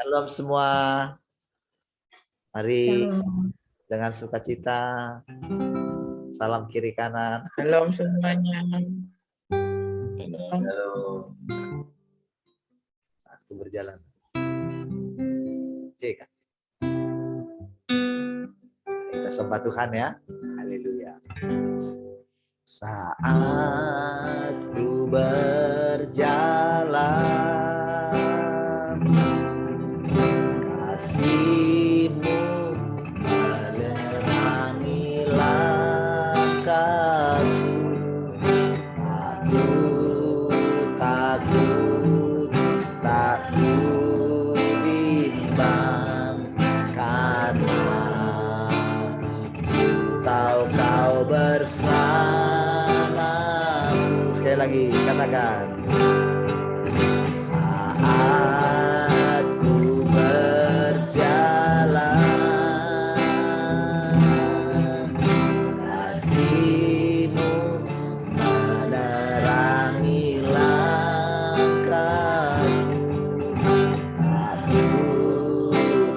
Shalom semua. Mari Shalom. dengan sukacita. Salam kiri kanan. Shalom semuanya. Halo. Aku berjalan. Cek. Kita sembah Tuhan ya. Haleluya. Saat ku berjalan, kasih-Mu menerangi langkahku. Takut, tak ku bimbang, karena tahu Kau bersamaku. Sekali lagi katakan. Saat ku berjalan, kasih-Mu menerangi langkahku.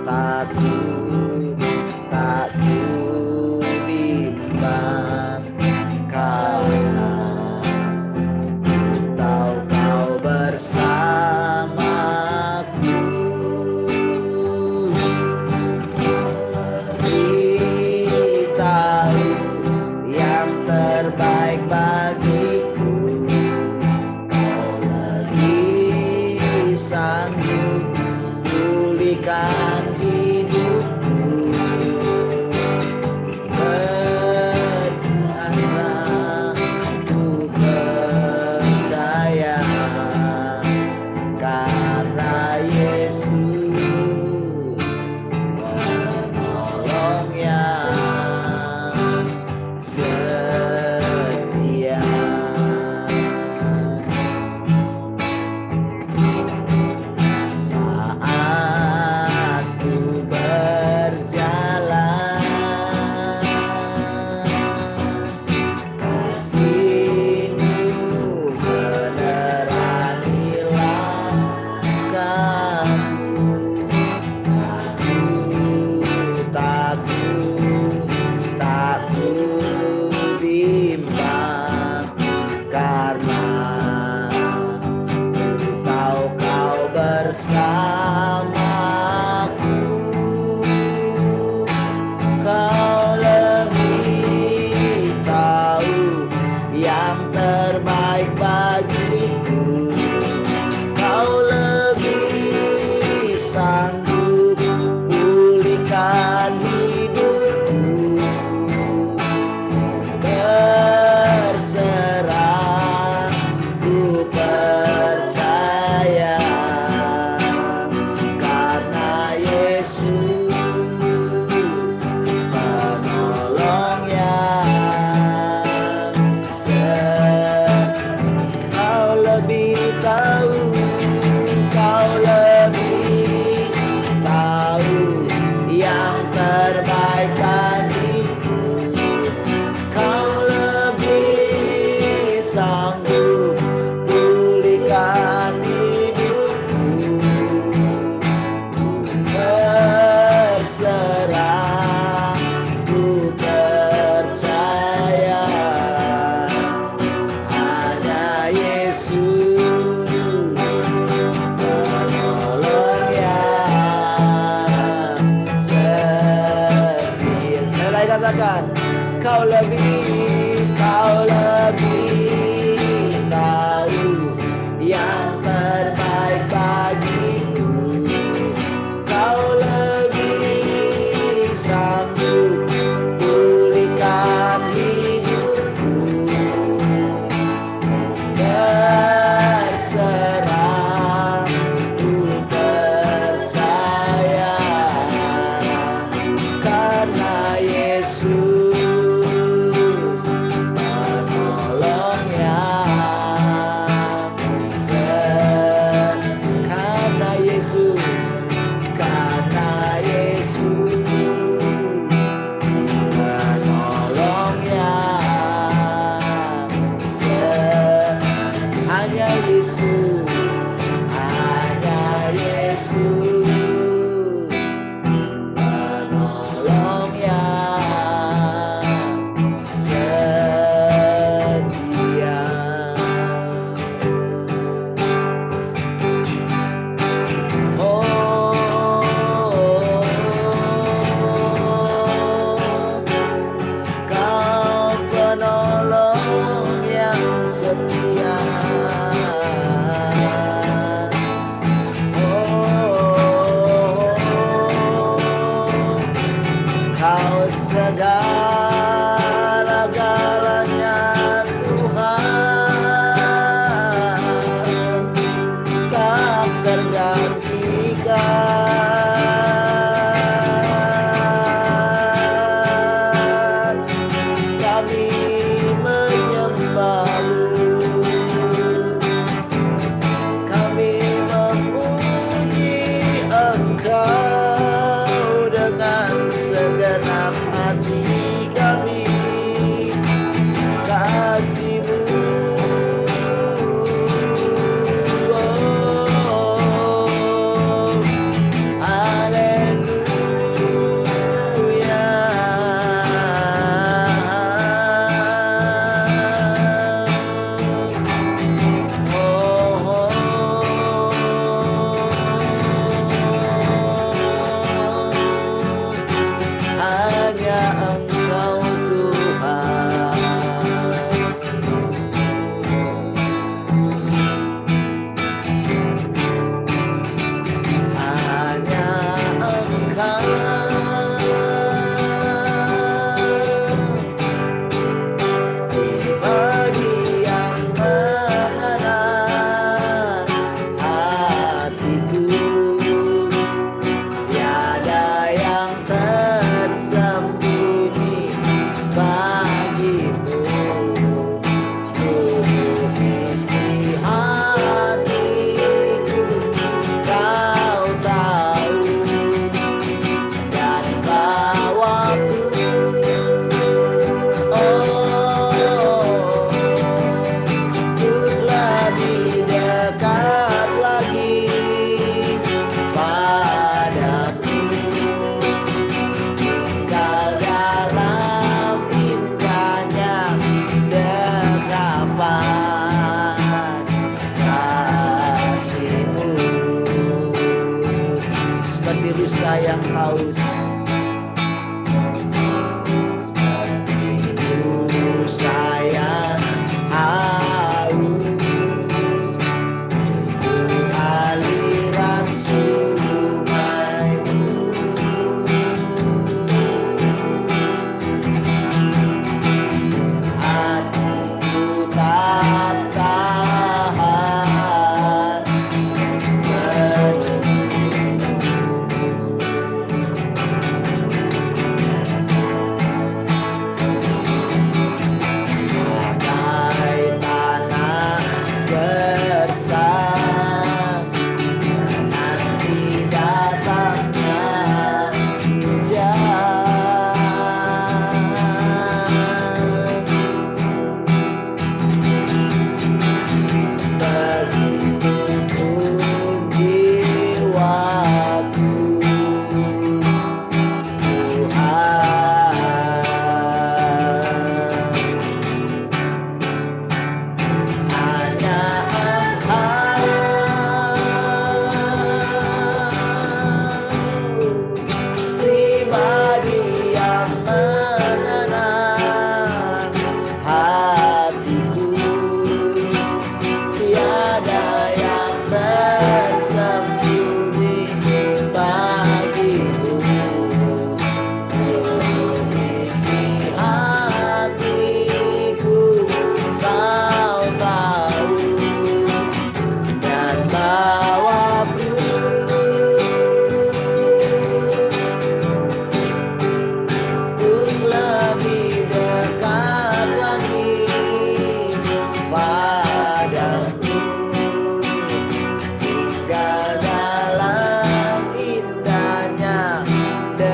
Takut, tak ku bimbang, karena tahu Kau bersamaku. Beritahu yang terbaik bagiku. Kau lebih sanggup pulihkan hidupku. Berserah, ku percaya, karena Yesus menolong yang setia. Saat ku berjalan, kasih-Mu menerangi langkahku. Takut, tak ku bimbang, karena tahu Kau bersamaku. Kau lebih tahu yang terbaik bagiku. Kau lebih sanggup pulihkan hidupku. Berserah, ku percaya, karena Yesus menolong yang Kau lebih tahu, Kau lebih tahu yang terbaik bagiku. Kau lebih sanggup pulihkan hidupku. Berserah, ku percaya, hanya Yesus menolong yang setia. Saya katakan, Kau lebih tahu yang terbaik bagiku. Kau lebih sanggup pulihkan hidupku. Berserah, ku percaya, karena Yesus menolong seperti rusa yang haus. Seperti rusa yang haus, aliran sungai-Mu. Hatiku tak tahan bagai tanah gersang menanti datangnya hujan. Begitu pun jiwaku, Tuhan, hanya Engkau pribadi yang menenang hatiku. Tiada yang tersembunyi bagimu. Isi hatiku Kau tahu, dan bawaku untuk lebih dekat lagi padamu. Tinggal dalam indahnya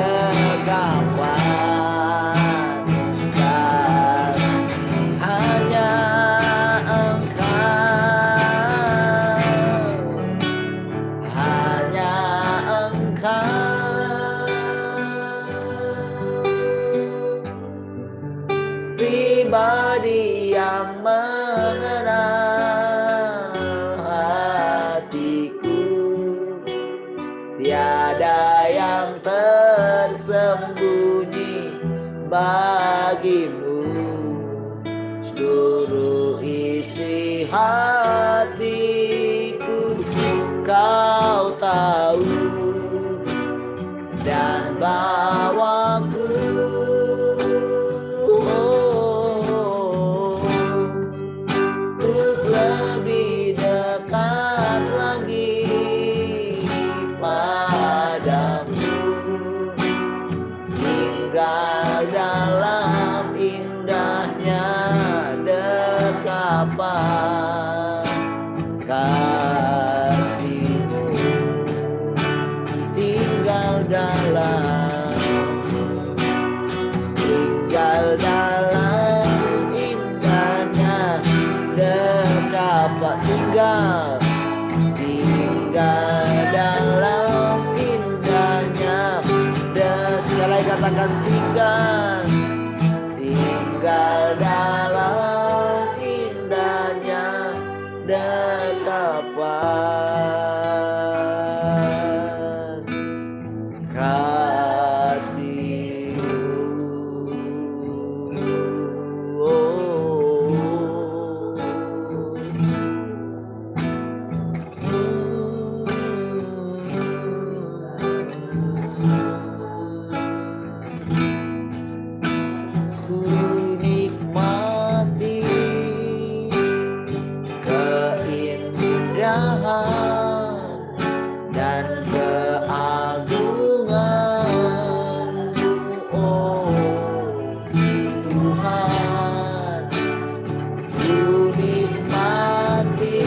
dekapan, dan hanya Engkau pribadi yang mengenal hatiku. Tiada yang tersembunyi bagimu. Seluruh isi hatiku Kau tahu, dan bawaku untuk lebih dekat lagi padamu. Tinggal dalam indahnya dekapan kasih-Mu. Tinggal dalam indahnya dekapan. Tinggal dalam indahnya. Sekali lagi katakan tinggal dalam indahnya dekapan katakan ku nikmati keindahan dan keagungan-Mu, oh Tuhan. Ku nikmati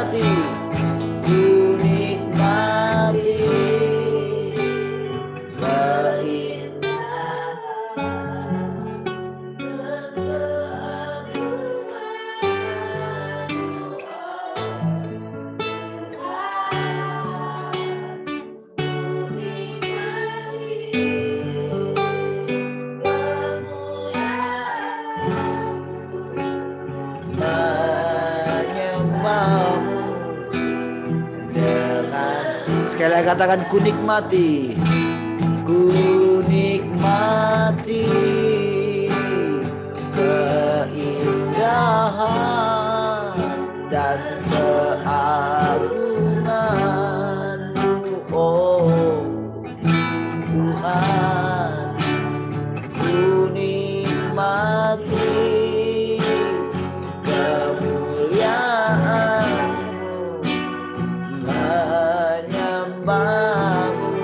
ku nikmati menyembahmu dengan, sekali lagi katakan, ku nikmati keindahan dan keagungan-Mu, oh Tuhan. Ku nikmati kemuliaan-Mu, menyembah-Mu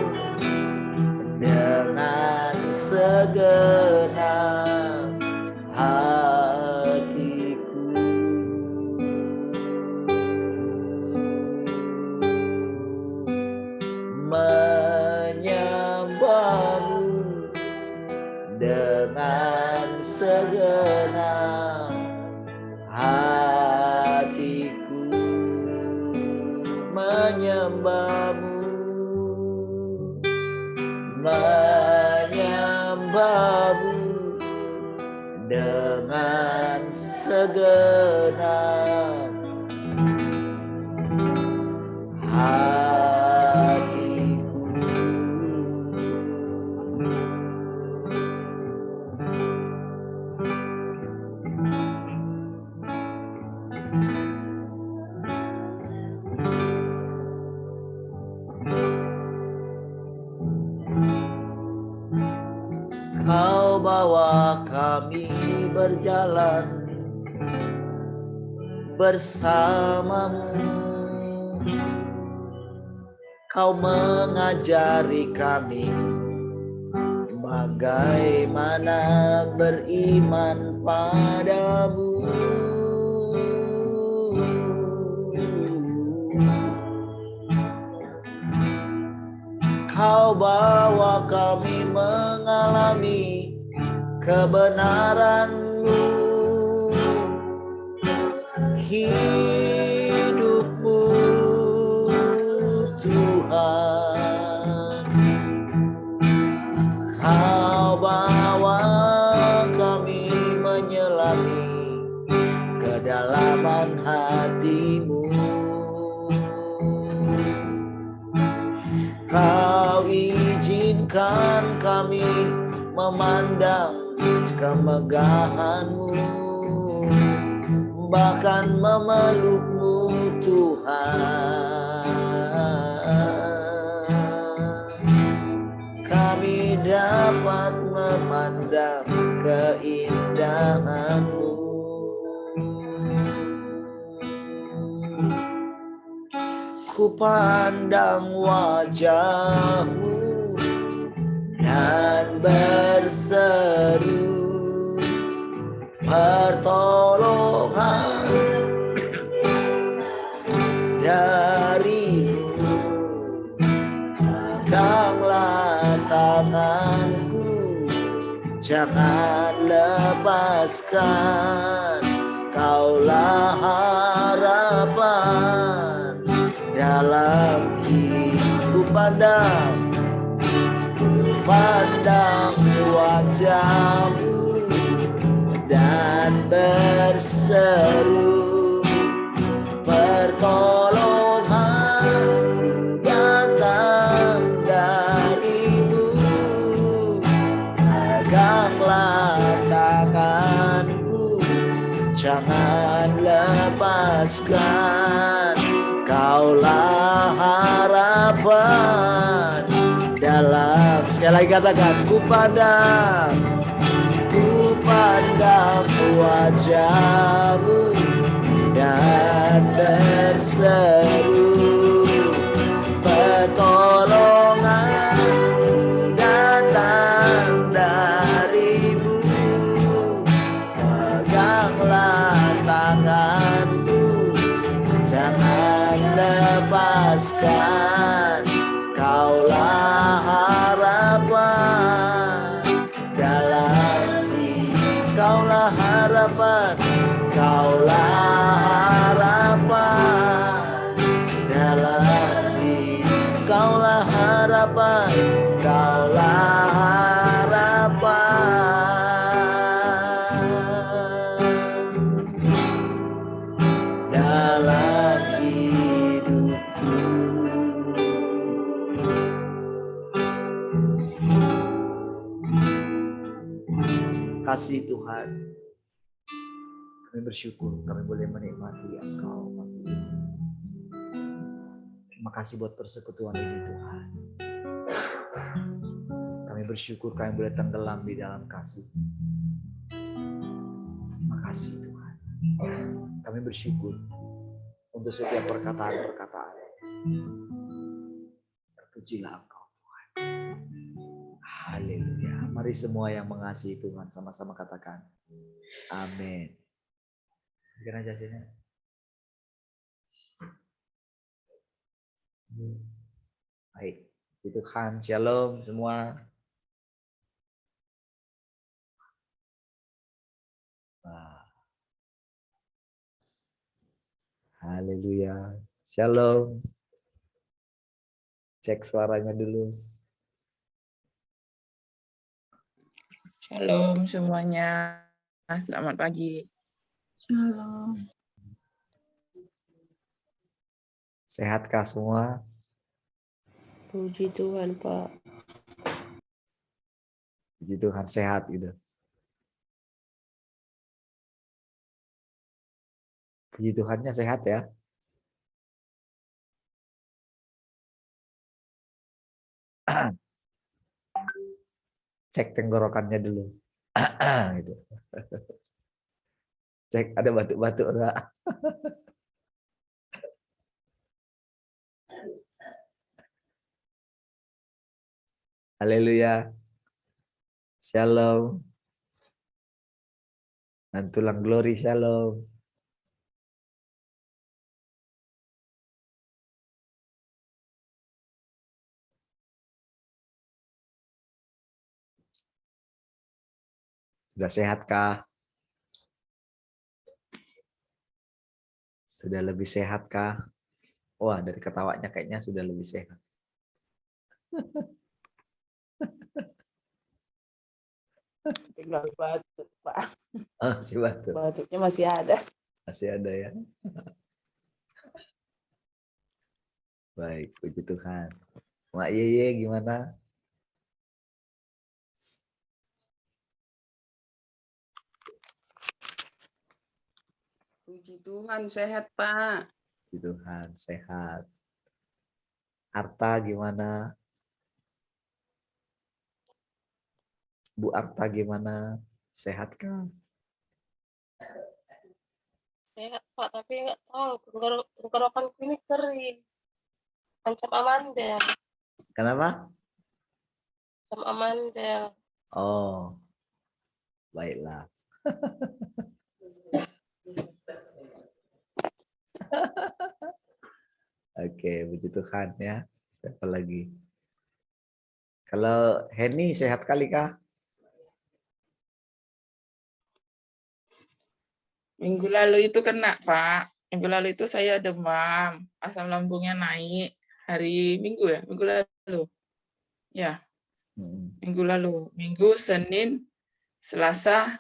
dengan segenap hatiku. Menyembah-Mu dengan segenap hatiku. Menyembah-Mu, menyembah-Mu dengan segenap hatiku. Kau bawa kami berjalan bersama-Mu. Kau mengajari kami bagaimana beriman padamu. Kau bawa kami mengalami kebenaran-Mu, hidup-Mu Tuhan. Kau bawa kami menyelami kedalaman hati-Mu. Kau izinkan kami memandang kemegahan-Mu, bahkan memeluk-Mu Tuhan. Kami dapat memandang keindahan-Mu. Ku pandang wajah-Mu dan berseru pertolongan dari-Mu. Peganglah tanganku, jangan lepaskan. Kaulah harapan dalam hidup. Pandang wajah-Mu dan berseru pertolongan datang dari-Mu. Peganglah tanganku, jangan lepaskan. Kaulah harapan dalam, sekali lagi katakan, ku pandang wajah-Mu dan berseru pertolongan datang dari-Mu. Peganglah tanganku, jangan harapan, Kaulah harapan dalam hidup. Kaulah harapan, Kaulah harapan dalam hidupku. Kasih Tuhan, kami bersyukur kami boleh menikmati Engkau. Terima kasih buat persekutuan ini Tuhan. Kami bersyukur kami boleh tenggelam di dalam kasih. Terima kasih Tuhan. Kami bersyukur untuk setiap perkataan-perkataan. Terpujilah Engkau Tuhan. Haleluya. Mari semua yang mengasihi Tuhan sama-sama katakan amin. Gimana jadinya? Baik, Tuhan, shalom semua. Haleluya, shalom. Cek suaranya dulu. Shalom semuanya. Selamat pagi. Shalom. Sehatkah semua? Puji Tuhan, Pak. Puji Tuhan, sehat gitu. Puji Tuhannya sehat ya. Cek tenggorokannya dulu. Gitu. Cek ada batuk-batuk enggak? Haleluya. Shalom. Dan tulang glory shalom. Sudah sehatkah? Sudah lebih sehatkah? Wah, dari ketawanya kayaknya sudah lebih sehat. Tinggal batuk, Pak. Oh, si batuk. Batuknya masih ada. Masih ada ya. Baik, puji Tuhan. Mak Yeye gimana? Puji Tuhan, sehat Pak. Puji Tuhan, sehat. Arta gimana? Bu Arta gimana? Sehatkah? Sehat Pak, tapi nggak tahu tenggorokanku ini kering. Macam amandel. Kenapa? Macam amandel. Oh, baiklah. Oke, puji Tuhan ya. Siapa lagi? Kalau Henny sehat kali kah? Minggu lalu itu kena Pak. Minggu lalu itu saya demam, asam lambungnya naik. Hari Minggu ya, minggu lalu. Ya, minggu lalu. Minggu, Senin, Selasa.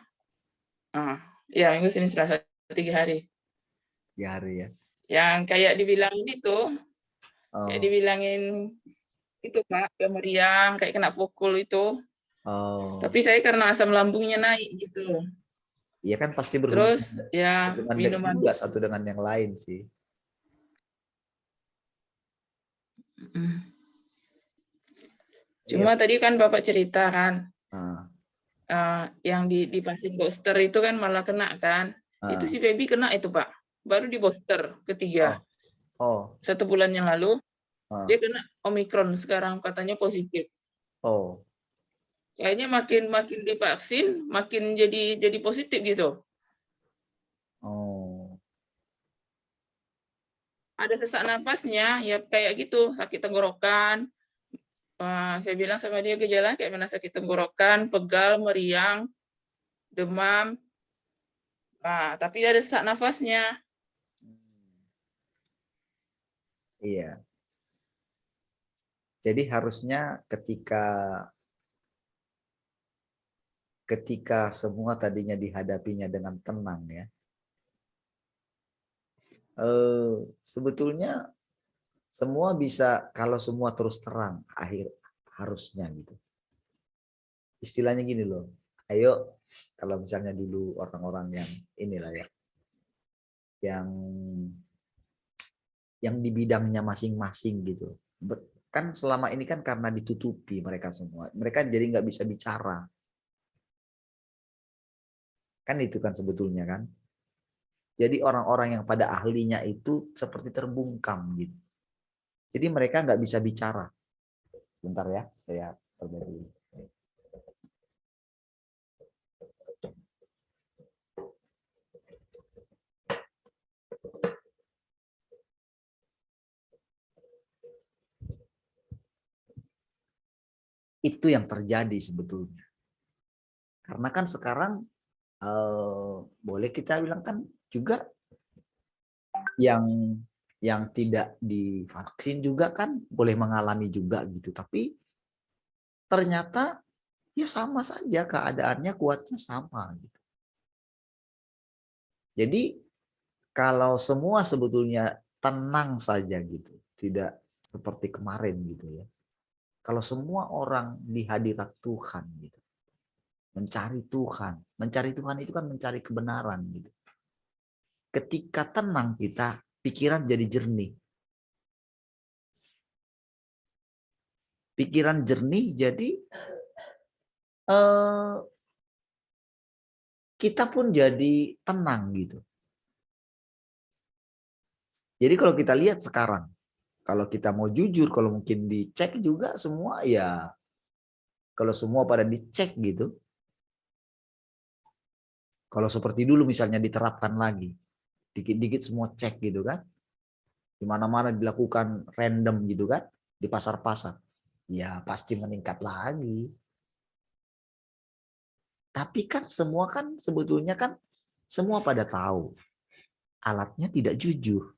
Ya, Minggu, Senin, Selasa 3 hari. 3 hari ya. Yang kayak dibilangin itu, kayak Oh. dibilangin itu Pak, yang meriang, kayak kena pukul itu. Oh. Tapi saya karena asam lambungnya naik gitu. Iya kan pasti berhubungan. Terus ya minuman juga satu dengan yang lain sih. Cuma tadi kan Bapak cerita kan, yang di vaksin booster itu kan malah kena kan. Itu si Feby kena itu Pak, baru di booster ketiga. 1 bulan yang lalu, dia kena Omikron, sekarang katanya positif. Kayaknya makin divaksin, makin jadi positif gitu. Ada sesak nafasnya, ya kayak gitu, sakit tenggorokan. Saya bilang sama dia gejala kayak mana sakit tenggorokan, pegal, meriang, demam. Nah, tapi ada sesak nafasnya. Iya. Jadi harusnya ketika semua tadinya dihadapinya dengan tenang ya, sebetulnya semua bisa, kalau semua terus terang harusnya gitu. Istilahnya gini loh, ayo kalau misalnya dulu orang-orang yang inilah ya, yang di bidangnya masing-masing gitu. Kan selama ini kan karena ditutupi mereka semua, mereka jadi nggak bisa bicara. Kan itu kan sebetulnya kan. Jadi orang-orang yang pada ahlinya itu seperti terbungkam gitu. Jadi mereka nggak bisa bicara. Bentar ya, saya perbaiki. Itu yang terjadi sebetulnya. Karena kan sekarang boleh kita bilang kan juga yang tidak divaksin juga kan boleh mengalami juga gitu. Tapi ternyata ya sama saja keadaannya, kuatnya sama gitu. Jadi kalau semua sebetulnya tenang saja gitu, tidak seperti kemarin gitu ya. Kalau semua orang di hadirat Tuhan gitu, mencari Tuhan itu kan mencari kebenaran gitu. Ketika tenang kita, pikiran jadi jernih. Pikiran jernih jadi kita pun jadi tenang gitu. Jadi kalau kita lihat sekarang, kalau kita mau jujur, kalau mungkin dicek juga semua ya, kalau semua pada dicek gitu, kalau seperti dulu misalnya diterapkan lagi, dikit-dikit semua cek gitu kan, di mana-mana dilakukan random gitu kan, di pasar-pasar, ya pasti meningkat lagi. Tapi kan semua kan sebetulnya kan semua pada tahu alatnya tidak jujur,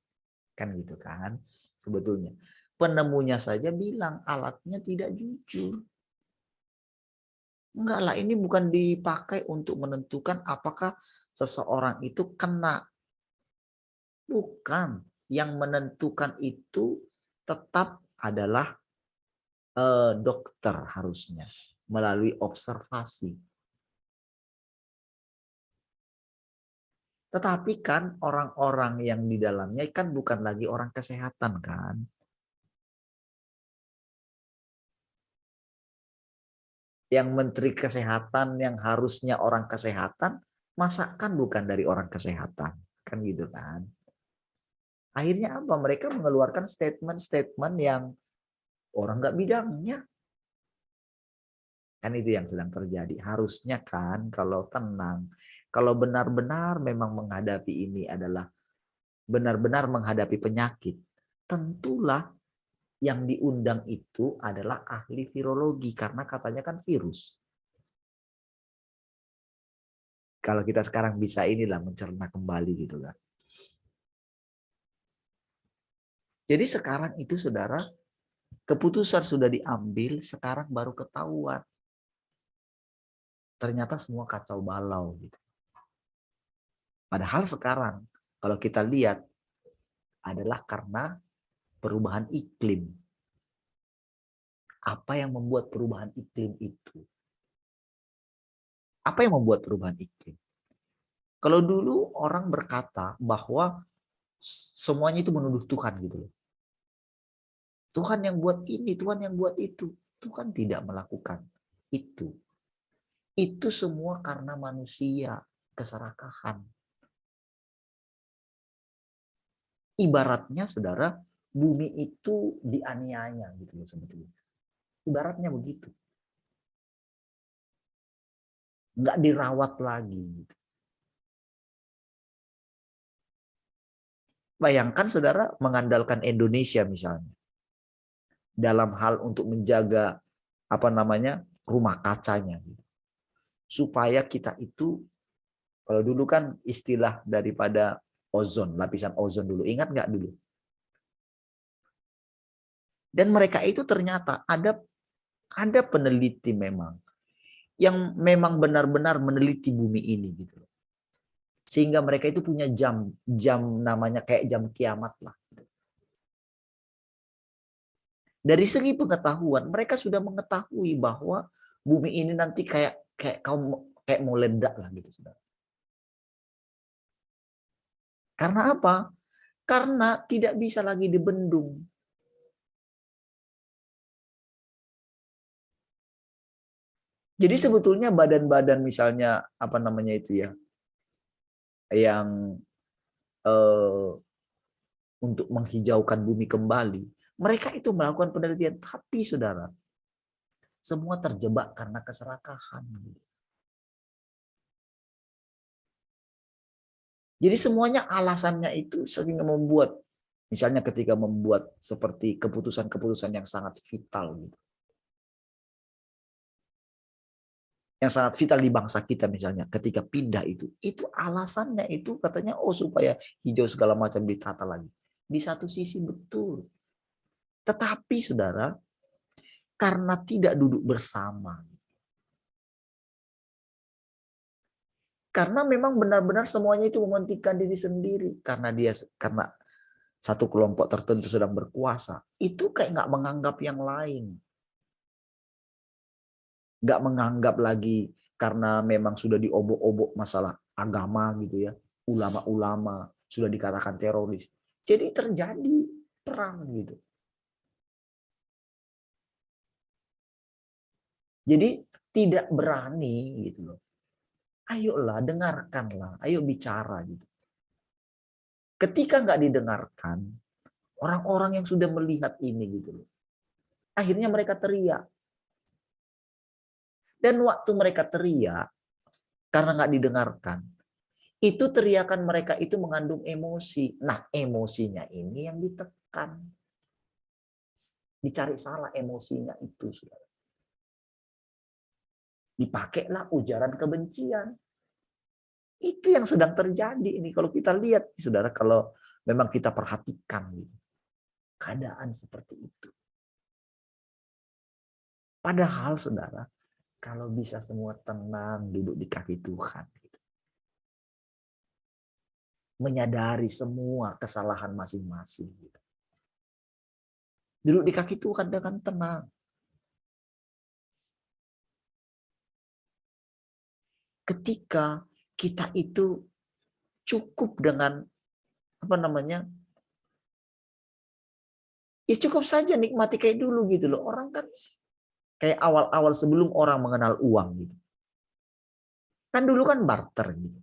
kan gitu kan sebetulnya. Penemunya saja bilang alatnya tidak jujur. Enggak lah, ini bukan dipakai untuk menentukan apakah seseorang itu kena. Bukan. Yang menentukan itu tetap adalah dokter harusnya melalui observasi. Tetapi kan orang-orang yang di dalamnya kan bukan lagi orang kesehatan kan. Yang menteri kesehatan yang harusnya orang kesehatan, masa kan bukan dari orang kesehatan. Kan gitu kan. Akhirnya apa? Mereka mengeluarkan statement-statement yang orang nggak bidangnya. Kan itu yang sedang terjadi. Harusnya kan kalau tenang, kalau benar-benar memang menghadapi ini adalah benar-benar menghadapi penyakit, tentulah yang diundang itu adalah ahli virologi karena katanya kan virus. Kalau kita sekarang bisa inilah mencerna kembali gitu kan. Jadi sekarang itu saudara, keputusan sudah diambil, sekarang baru ketahuan. Ternyata semua kacau balau gitu. Padahal sekarang kalau kita lihat adalah karena perubahan iklim. Apa yang membuat perubahan iklim itu? Apa yang membuat perubahan iklim? Kalau dulu orang berkata bahwa semuanya itu menuduh Tuhan gitu loh. Tuhan yang buat ini, Tuhan yang buat itu. Tuhan tidak melakukan itu. Itu semua karena manusia, keserakahan. Ibaratnya saudara, bumi itu dianiaya gitu loh sebetulnya. Ibaratnya begitu. Nggak dirawat lagi gitu. Bayangkan saudara mengandalkan Indonesia misalnya. Dalam hal untuk menjaga rumah kacanya. Gitu. Supaya kita itu Kalau dulu kan istilah daripada ozon, lapisan ozon dulu. Ingat nggak dulu? Dan mereka itu ternyata ada peneliti memang yang memang benar-benar meneliti bumi ini gitu. Sehingga mereka itu punya jam namanya kayak jam kiamat lah. Dari segi pengetahuan, mereka sudah mengetahui bahwa bumi ini nanti kayak mau ledak lah gitu, Saudara. Karena apa? Karena tidak bisa lagi dibendung. Jadi sebetulnya badan-badan misalnya apa namanya itu ya, yang untuk menghijaukan bumi kembali, mereka itu melakukan penelitian, tapi saudara, semua terjebak karena keserakahan. Jadi semuanya alasannya itu sehingga membuat, misalnya ketika membuat seperti keputusan-keputusan yang sangat vital gitu. Yang sangat vital di bangsa kita misalnya ketika pindah itu alasannya itu katanya supaya hijau segala macam ditata lagi. Di satu sisi betul. Tetapi saudara, karena tidak duduk bersama. Karena memang benar-benar semuanya itu mementingkan diri sendiri. Karena satu kelompok tertentu sedang berkuasa. Itu kayak nggak menganggap yang lain. Nggak menganggap lagi karena memang sudah diobok-obok masalah agama gitu ya. Ulama-ulama sudah dikatakan teroris. Jadi terjadi perang gitu. Jadi tidak berani gitu loh. Ayolah, dengarkanlah, ayo bicara gitu. Ketika nggak didengarkan, orang-orang yang sudah melihat ini gitu loh. Akhirnya mereka teriak. Dan waktu mereka teriak, karena nggak didengarkan, itu teriakan mereka itu mengandung emosi. Nah, emosinya ini yang ditekan. Dicari salah emosinya itu, saudara. Dipakailah ujaran kebencian. Itu yang sedang terjadi ini. Kalau kita lihat, saudara, kalau memang kita perhatikan gitu, keadaan seperti itu. Padahal, saudara, kalau bisa semua tenang duduk di kaki Tuhan. Gitu. Menyadari semua kesalahan masing-masing. Gitu. Duduk di kaki Tuhan dengan tenang. Ketika kita itu cukup dengan apa namanya? Ya cukup saja nikmati kayak dulu gitu loh. Orang kan kayak awal-awal sebelum orang mengenal uang gitu. Kan dulu kan barter gitu.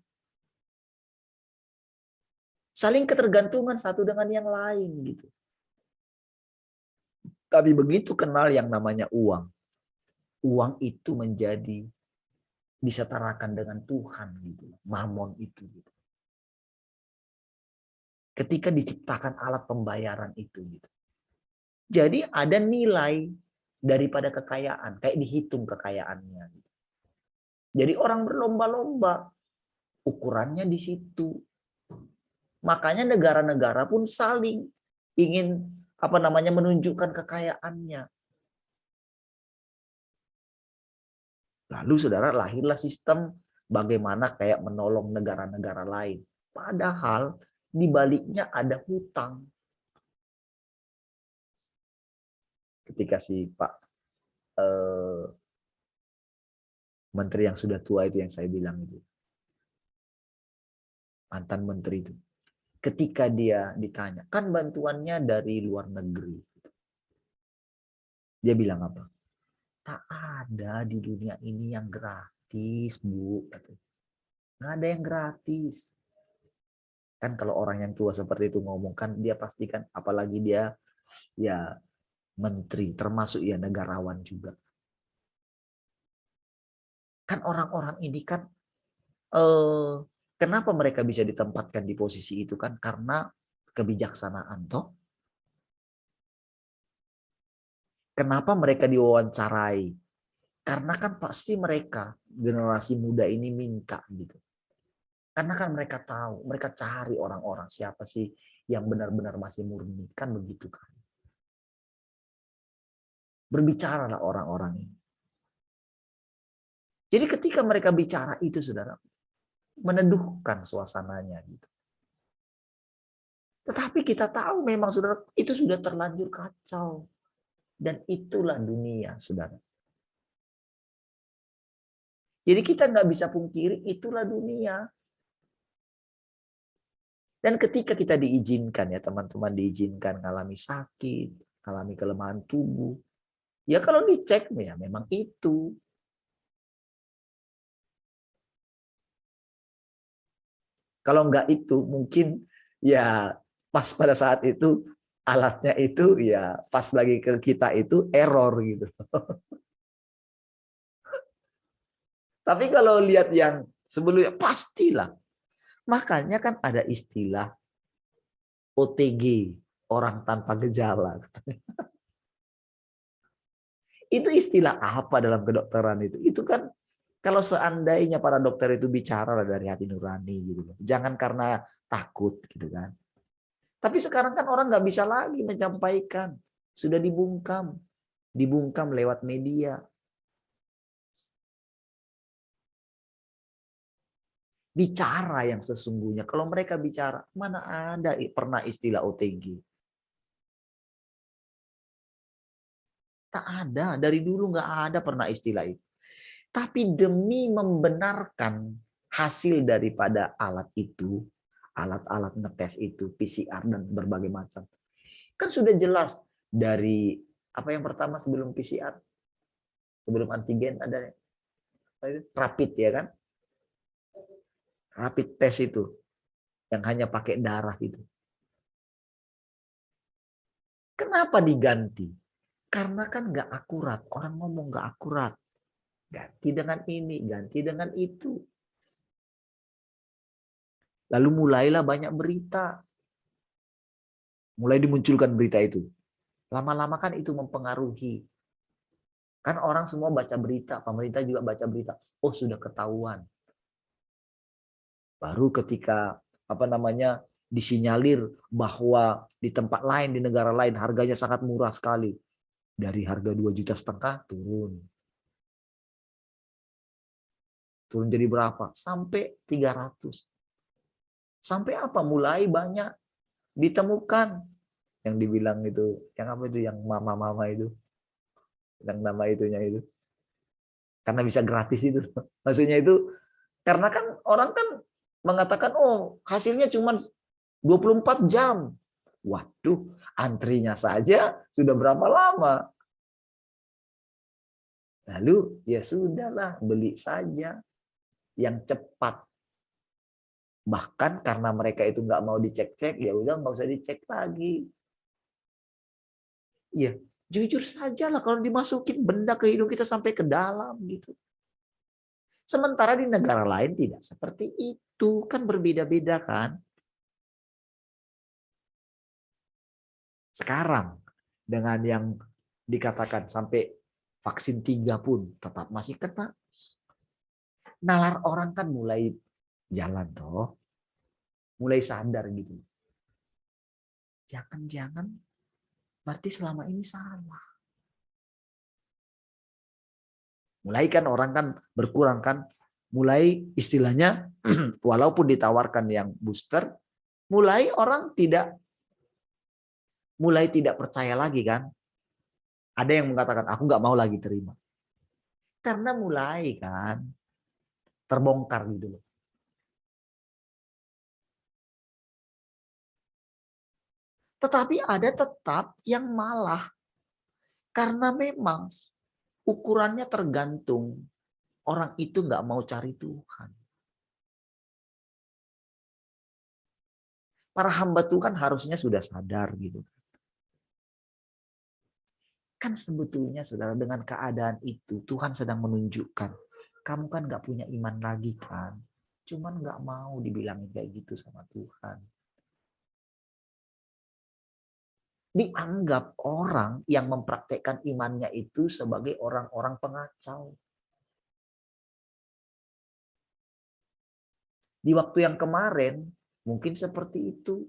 Saling ketergantungan satu dengan yang lain gitu. Tapi begitu kenal yang namanya uang. Uang itu menjadi disetarakan dengan Tuhan gitu. Mamon itu gitu. Ketika diciptakan alat pembayaran itu gitu. Jadi ada nilai daripada kekayaan, kayak dihitung kekayaannya. Jadi orang berlomba-lomba, ukurannya di situ. Makanya negara-negara pun saling ingin menunjukkan kekayaannya. Lalu saudara lahirlah sistem bagaimana kayak menolong negara-negara lain. Padahal di baliknya ada hutang. Ketika si Pak menteri yang sudah tua itu yang saya bilang itu, mantan menteri itu, ketika dia ditanya, kan bantuannya dari luar negeri, dia bilang apa? Tak ada di dunia ini yang gratis, Bu. Nggak ada yang gratis. Kan kalau orang yang tua seperti itu ngomong, kan dia pastikan, apalagi dia ya menteri, termasuk ya negarawan juga. Kan orang-orang ini kan kenapa mereka bisa ditempatkan di posisi itu kan karena kebijaksanaan toh. Kenapa mereka diwawancarai? Karena kan pasti mereka generasi muda ini minta gitu. Karena kan mereka tahu, mereka cari orang-orang siapa sih yang benar-benar masih murni. Kan begitu kan. Berbicaralah orang-orang ini. Jadi ketika mereka bicara itu, saudara, meneduhkan suasananya. Gitu. Tetapi kita tahu memang, saudara, itu sudah terlanjur kacau. Dan itulah dunia, saudara. Jadi kita nggak bisa pungkiri, itulah dunia. Dan ketika kita diizinkan, ya teman-teman, diizinkan mengalami sakit, mengalami kelemahan tubuh, ya kalau dicek, ya memang itu. Kalau enggak itu, mungkin ya pas pada saat itu, alatnya itu ya pas lagi ke kita itu error gitu. Tapi kalau lihat yang sebelumnya, pastilah. Makanya kan ada istilah OTG, orang tanpa gejala. Itu istilah apa dalam kedokteran itu? Itu kan kalau seandainya para dokter itu bicara dari hati nurani gitu. Jangan karena takut gitu kan. Tapi sekarang kan orang nggak bisa lagi menyampaikan. Sudah dibungkam. Dibungkam lewat media. Bicara yang sesungguhnya. Kalau mereka bicara, mana ada pernah istilah OTG? Tak ada. Dari dulu nggak ada pernah istilah itu. Tapi demi membenarkan hasil daripada alat itu, alat-alat ngetes itu, PCR dan berbagai macam. Kan sudah jelas dari apa yang pertama sebelum PCR, sebelum antigen ada rapid ya kan? Rapid test itu yang hanya pakai darah itu. Kenapa diganti? Karena kan nggak akurat. Orang ngomong nggak akurat. Ganti dengan ini, ganti dengan itu. Lalu mulailah banyak berita. Mulai dimunculkan berita itu. Lama-lama kan itu mempengaruhi. Kan orang semua baca berita, pemerintah juga baca berita. Oh, sudah ketahuan. Baru ketika disinyalir bahwa di tempat lain, di negara lain harganya sangat murah sekali. Dari harga 2,5 juta turun. Turun jadi berapa? Sampai 300. Sampai apa? Mulai banyak ditemukan yang dibilang itu, yang apa itu, yang mama-mama itu, yang nama itunya itu, karena bisa gratis itu. Maksudnya itu karena kan orang kan mengatakan, oh hasilnya cuma 24 jam. Waduh, antrinya saja sudah berapa lama. Lalu ya sudahlah, beli saja yang cepat. Bahkan karena mereka itu nggak mau dicek-cek, ya udah nggak usah dicek lagi. Ya, jujur saja lah kalau dimasukin benda ke hidung kita sampai ke dalam gitu. Sementara di negara lain tidak seperti itu, kan berbeda-beda kan. Sekarang dengan yang dikatakan sampai vaksin 3 pun tetap masih kena. Nalar orang kan mulai jalan toh. Mulai sadar gitu. Jangan-jangan berarti selama ini salah. Mulai kan orang kan berkurang kan. Mulai istilahnya walaupun ditawarkan yang booster, mulai orang tidak percaya lagi kan. Ada yang mengatakan aku nggak mau lagi terima. Karena mulai kan terbongkar gitu loh. Tetapi ada tetap yang malah karena memang ukurannya tergantung orang itu nggak mau cari Tuhan. Para hamba Tuhan harusnya sudah sadar gitu. Kan sebetulnya saudara dengan keadaan itu Tuhan sedang menunjukkan kamu kan nggak punya iman lagi kan. Cuman nggak mau dibilangin kayak gitu sama Tuhan. Dianggap orang yang mempraktekkan imannya itu sebagai orang-orang pengacau. Di waktu yang kemarin mungkin seperti itu.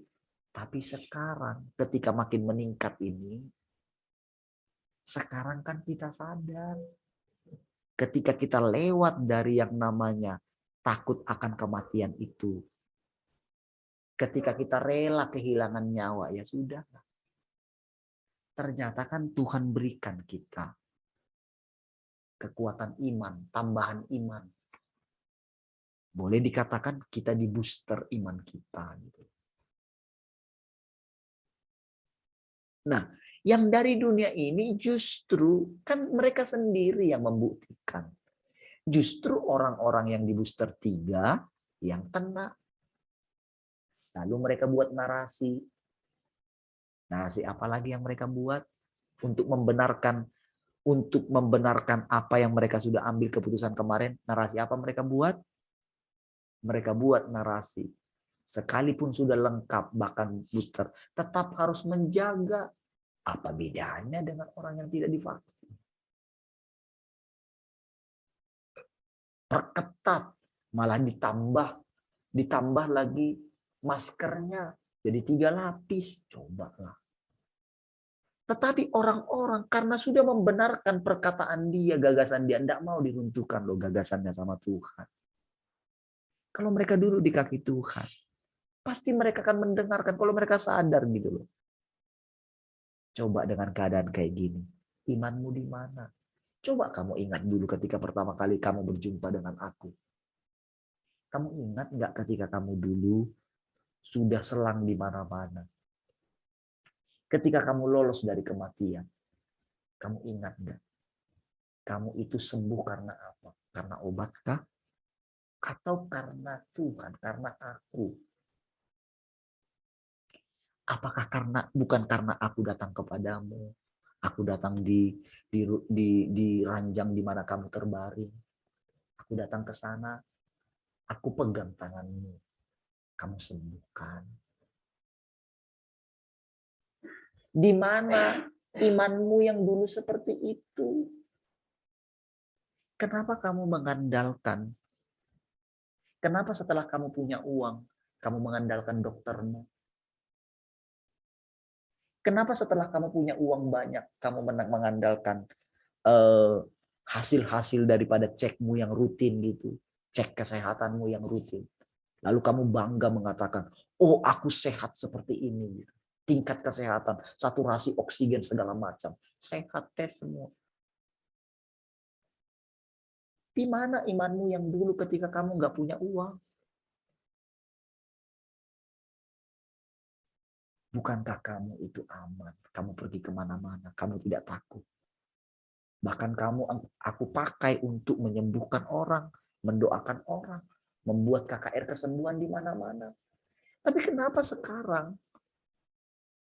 Tapi sekarang ketika makin meningkat ini, sekarang kan kita sadar. Ketika kita lewat dari yang namanya takut akan kematian itu. Ketika kita rela kehilangan nyawa, ya sudah. Ternyata kan Tuhan berikan kita kekuatan iman, tambahan iman. Boleh dikatakan kita di booster iman kita. Gitu. Nah, yang dari dunia ini justru kan mereka sendiri yang membuktikan. Justru orang-orang yang di booster 3 yang kena. Lalu mereka buat narasi. Narasi apa lagi yang mereka buat? Untuk membenarkan apa yang mereka sudah ambil keputusan kemarin. Narasi apa mereka buat? Mereka buat narasi. Sekalipun sudah lengkap bahkan booster, tetap harus menjaga. Apa bedanya dengan orang yang tidak divaksin? Perketat, malah ditambah lagi maskernya jadi 3 lapis. Cobalah. Tetapi orang-orang karena sudah membenarkan perkataan dia, gagasan dia, tidak mau diruntuhkan loh gagasannya sama Tuhan. Kalau mereka dulu di kaki Tuhan, pasti mereka akan mendengarkan kalau mereka sadar gitu loh. Coba dengan keadaan kayak gini, imanmu di mana? Coba kamu ingat dulu ketika pertama kali kamu berjumpa dengan aku. Kamu ingat nggak ketika kamu dulu sudah selang di mana-mana? Ketika kamu lolos dari kematian, kamu ingat nggak? Kamu itu sembuh karena apa? Karena obat kah? Atau karena Tuhan, karena aku? Apakah bukan karena aku datang kepadamu, aku datang di ranjang di mana kamu terbaring, aku datang ke sana, aku pegang tanganmu, kamu sembuhkan. Di mana imanmu yang dulu seperti itu? Kenapa kamu mengandalkan? Kenapa setelah kamu punya uang, kamu mengandalkan doktermu? Kenapa setelah kamu punya uang banyak, kamu mengandalkan hasil-hasil daripada cekmu yang rutin gitu, cek kesehatanmu yang rutin. Lalu kamu bangga mengatakan, oh aku sehat seperti ini. Tingkat kesehatan, saturasi oksigen segala macam. Sehat tes semua. Di mana imanmu yang dulu ketika kamu nggak punya uang? Bukankah kamu itu aman? Kamu pergi kemana-mana, kamu tidak takut. Bahkan aku pakai untuk menyembuhkan orang, mendoakan orang, membuat KKR kesembuhan di mana-mana. Tapi kenapa sekarang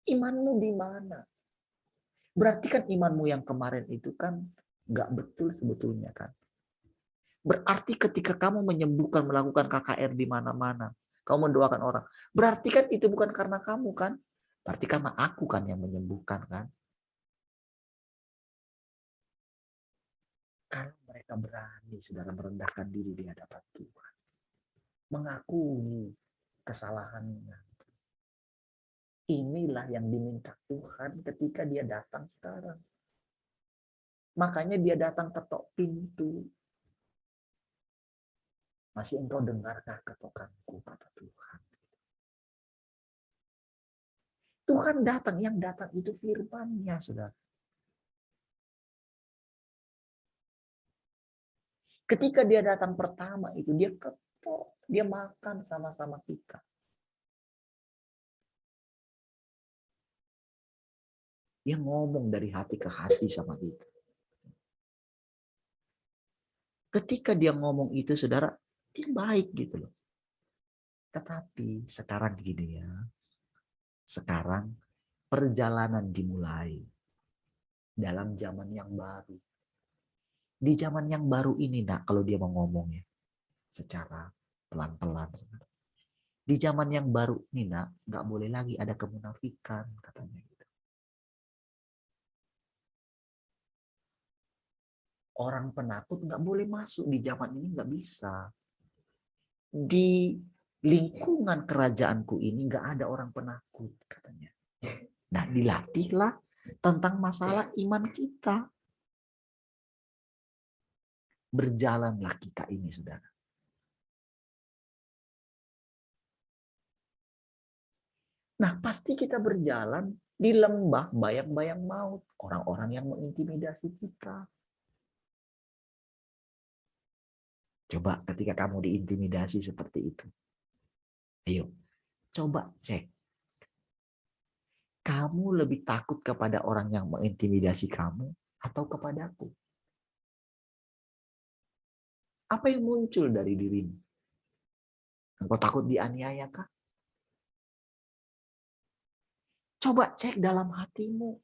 imanmu di mana? Berarti kan imanmu yang kemarin itu kan nggak betul sebetulnya kan. Berarti ketika kamu menyembuhkan, melakukan KKR di mana-mana, kamu mendoakan orang, berarti kan itu bukan karena kamu kan? Berarti karena aku kan yang menyembuhkan kan? Kalau mereka berani, saudara, merendahkan diri di hadapan Tuhan, mengakui kesalahannya, inilah yang diminta Tuhan ketika dia datang sekarang. Makanya dia datang ketok pintu. Masih engkau dengarkah ketokanku, kata Tuhan. Tuhan datang, yang datang itu firman-Nya, saudara. Ketika dia datang pertama itu, dia ketok, dia makan sama-sama kita. Dia ngomong dari hati ke hati sama kita. Ketika dia ngomong itu, saudara, dia baik gitu loh. Tetapi sekarang gini ya, sekarang perjalanan dimulai dalam zaman yang baru. Di zaman yang baru ini, nak, kalau dia mau ngomong ya, secara pelan-pelan. Di zaman yang baru ini, nak, nggak boleh lagi ada kemunafikan, katanya gitu. Orang penakut nggak boleh masuk di zaman ini, nggak bisa. lingkungan kerajaanku ini nggak ada orang penakut, katanya. Nah, dilatihlah tentang masalah iman kita. Berjalanlah kita ini, saudara. Nah, pasti kita berjalan di lembah bayang-bayang maut. Orang-orang yang mengintimidasi kita. Coba ketika kamu diintimidasi seperti itu. Ayo, coba cek. Kamu lebih takut kepada orang yang mengintimidasi kamu atau kepadaku? Apa yang muncul dari dirimu? Engkau takut dianiaya kah? Coba cek dalam hatimu.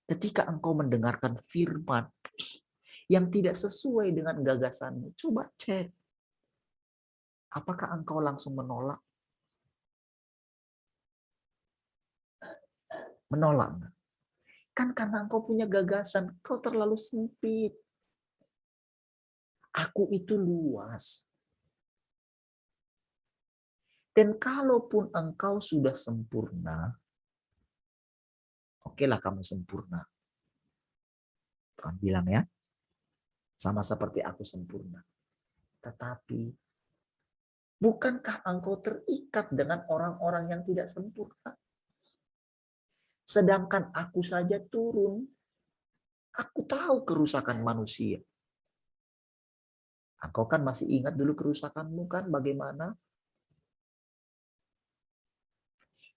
Ketika engkau mendengarkan firman yang tidak sesuai dengan gagasanmu, coba cek. Apakah engkau langsung menolak? Menolak. Kan karena engkau punya gagasan, kau terlalu sempit. Aku itu luas. Dan kalaupun engkau sudah sempurna, okelah kamu sempurna. Tuhan bilang ya, sama seperti aku sempurna. Tetapi, bukankah engkau terikat dengan orang-orang yang tidak sempurna? Sedangkan aku saja turun. Aku tahu kerusakan manusia. Engkau kan masih ingat dulu kerusakanmu kan bagaimana?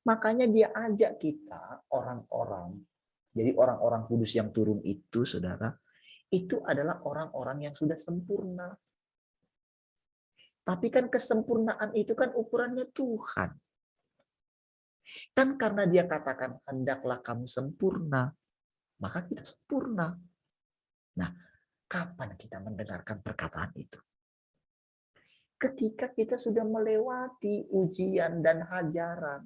Makanya dia ajak kita orang-orang. Jadi orang-orang kudus yang turun itu, saudara, itu adalah orang-orang yang sudah sempurna. Tapi kan kesempurnaan itu kan ukurannya Tuhan. Kan karena dia katakan, hendaklah kamu sempurna, maka kita sempurna. Nah, kapan kita mendengarkan perkataan itu? Ketika kita sudah melewati ujian dan hajaran.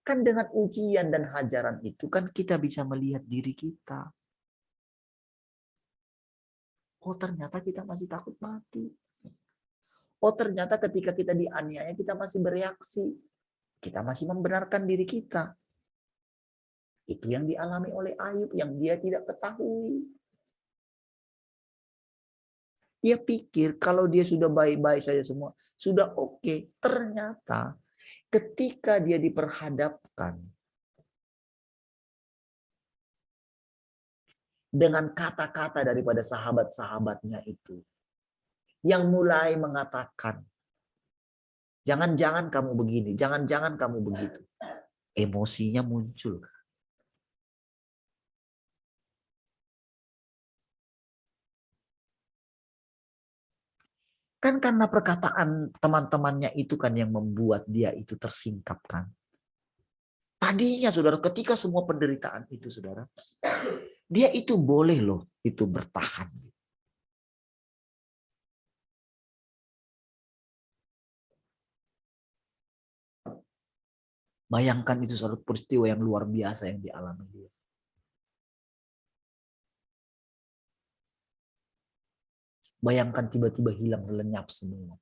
Kan dengan ujian dan hajaran itu kan kita bisa melihat diri kita. Oh, ternyata kita masih takut mati. Oh, ternyata ketika kita dianiaya kita masih bereaksi. Kita masih membenarkan diri kita. Itu yang dialami oleh Ayub yang dia tidak ketahui. Dia pikir kalau dia sudah baik-baik saja semua, sudah oke. Ternyata ketika dia diperhadapkan dengan kata-kata daripada sahabat-sahabatnya itu, yang mulai mengatakan, jangan-jangan kamu begini, jangan-jangan kamu begitu. Emosinya muncul. Kan karena perkataan teman-temannya itu kan yang membuat dia itu tersingkap kan. Tadinya saudara, ketika semua penderitaan itu saudara, dia itu boleh loh itu bertahan. Bayangkan itu satu peristiwa yang luar biasa yang dialami dia. Bayangkan tiba-tiba hilang lenyap semua.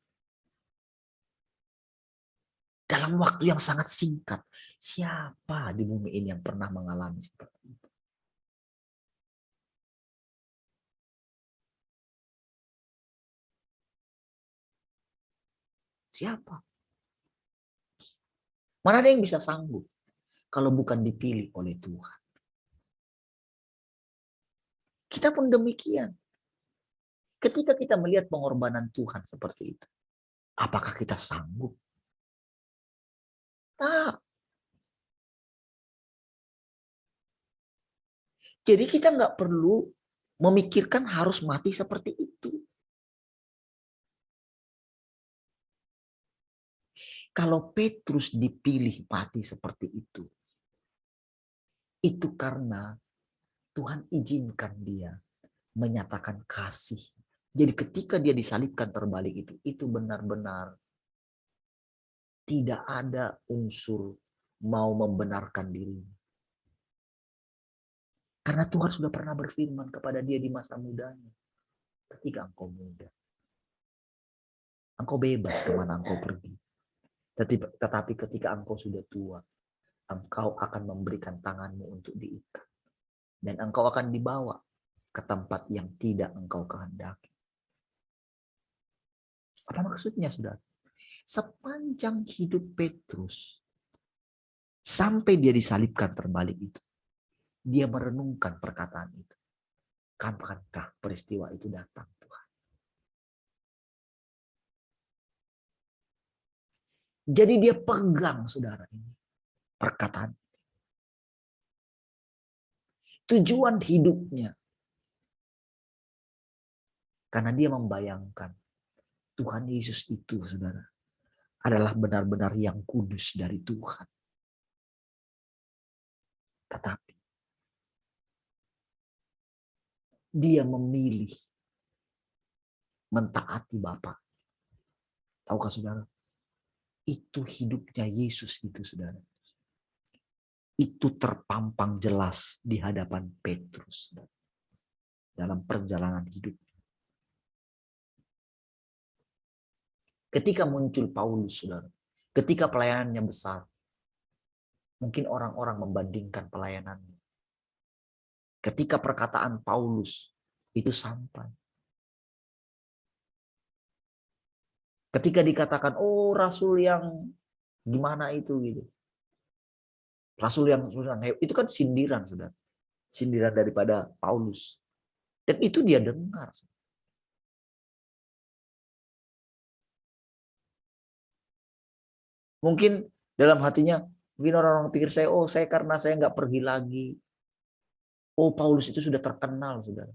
Dalam waktu yang sangat singkat, siapa di bumi ini yang pernah mengalami seperti itu? Siapa? Mana ada yang bisa sanggup kalau bukan dipilih oleh Tuhan? Kita pun demikian. Ketika kita melihat pengorbanan Tuhan seperti itu, apakah kita sanggup? Tak. Jadi kita nggak perlu memikirkan harus mati seperti itu. Kalau Petrus dipilih mati seperti itu karena Tuhan izinkan dia menyatakan kasih. Jadi ketika dia disalibkan terbalik itu benar-benar tidak ada unsur mau membenarkan dirinya. Karena Tuhan sudah pernah berfirman kepada dia di masa mudanya. Ketika engkau muda. Engkau bebas kemana engkau pergi. Tetapi ketika engkau sudah tua, engkau akan memberikan tanganmu untuk diikat. Dan engkau akan dibawa ke tempat yang tidak engkau kehendaki. Apa maksudnya, saudara? Sepanjang hidup Petrus, sampai dia disalibkan terbalik itu, dia merenungkan perkataan itu. Kapankah peristiwa itu datang, Tuhan? Jadi dia pegang, saudara, ini perkataan. Tujuan hidupnya. Karena dia membayangkan Tuhan Yesus itu, saudara, adalah benar-benar yang kudus dari Tuhan. Tetapi dia memilih mentaati Bapa. Tahukah saudara? Itu hidupnya Yesus itu, saudara. Itu terpampang jelas di hadapan Petrus, saudara, dalam perjalanan hidup. Ketika muncul Paulus, saudara, ketika pelayanannya besar, mungkin orang-orang membandingkan pelayanannya. Ketika perkataan Paulus itu sampai, ketika dikatakan, oh rasul yang gimana itu gitu. Rasul yang itu kan sindiran, saudara. Sindiran daripada Paulus. Dan itu dia dengar. Mungkin dalam hatinya, mungkin orang-orang pikir saya karena saya nggak pergi lagi. Oh, Paulus itu sudah terkenal, saudara.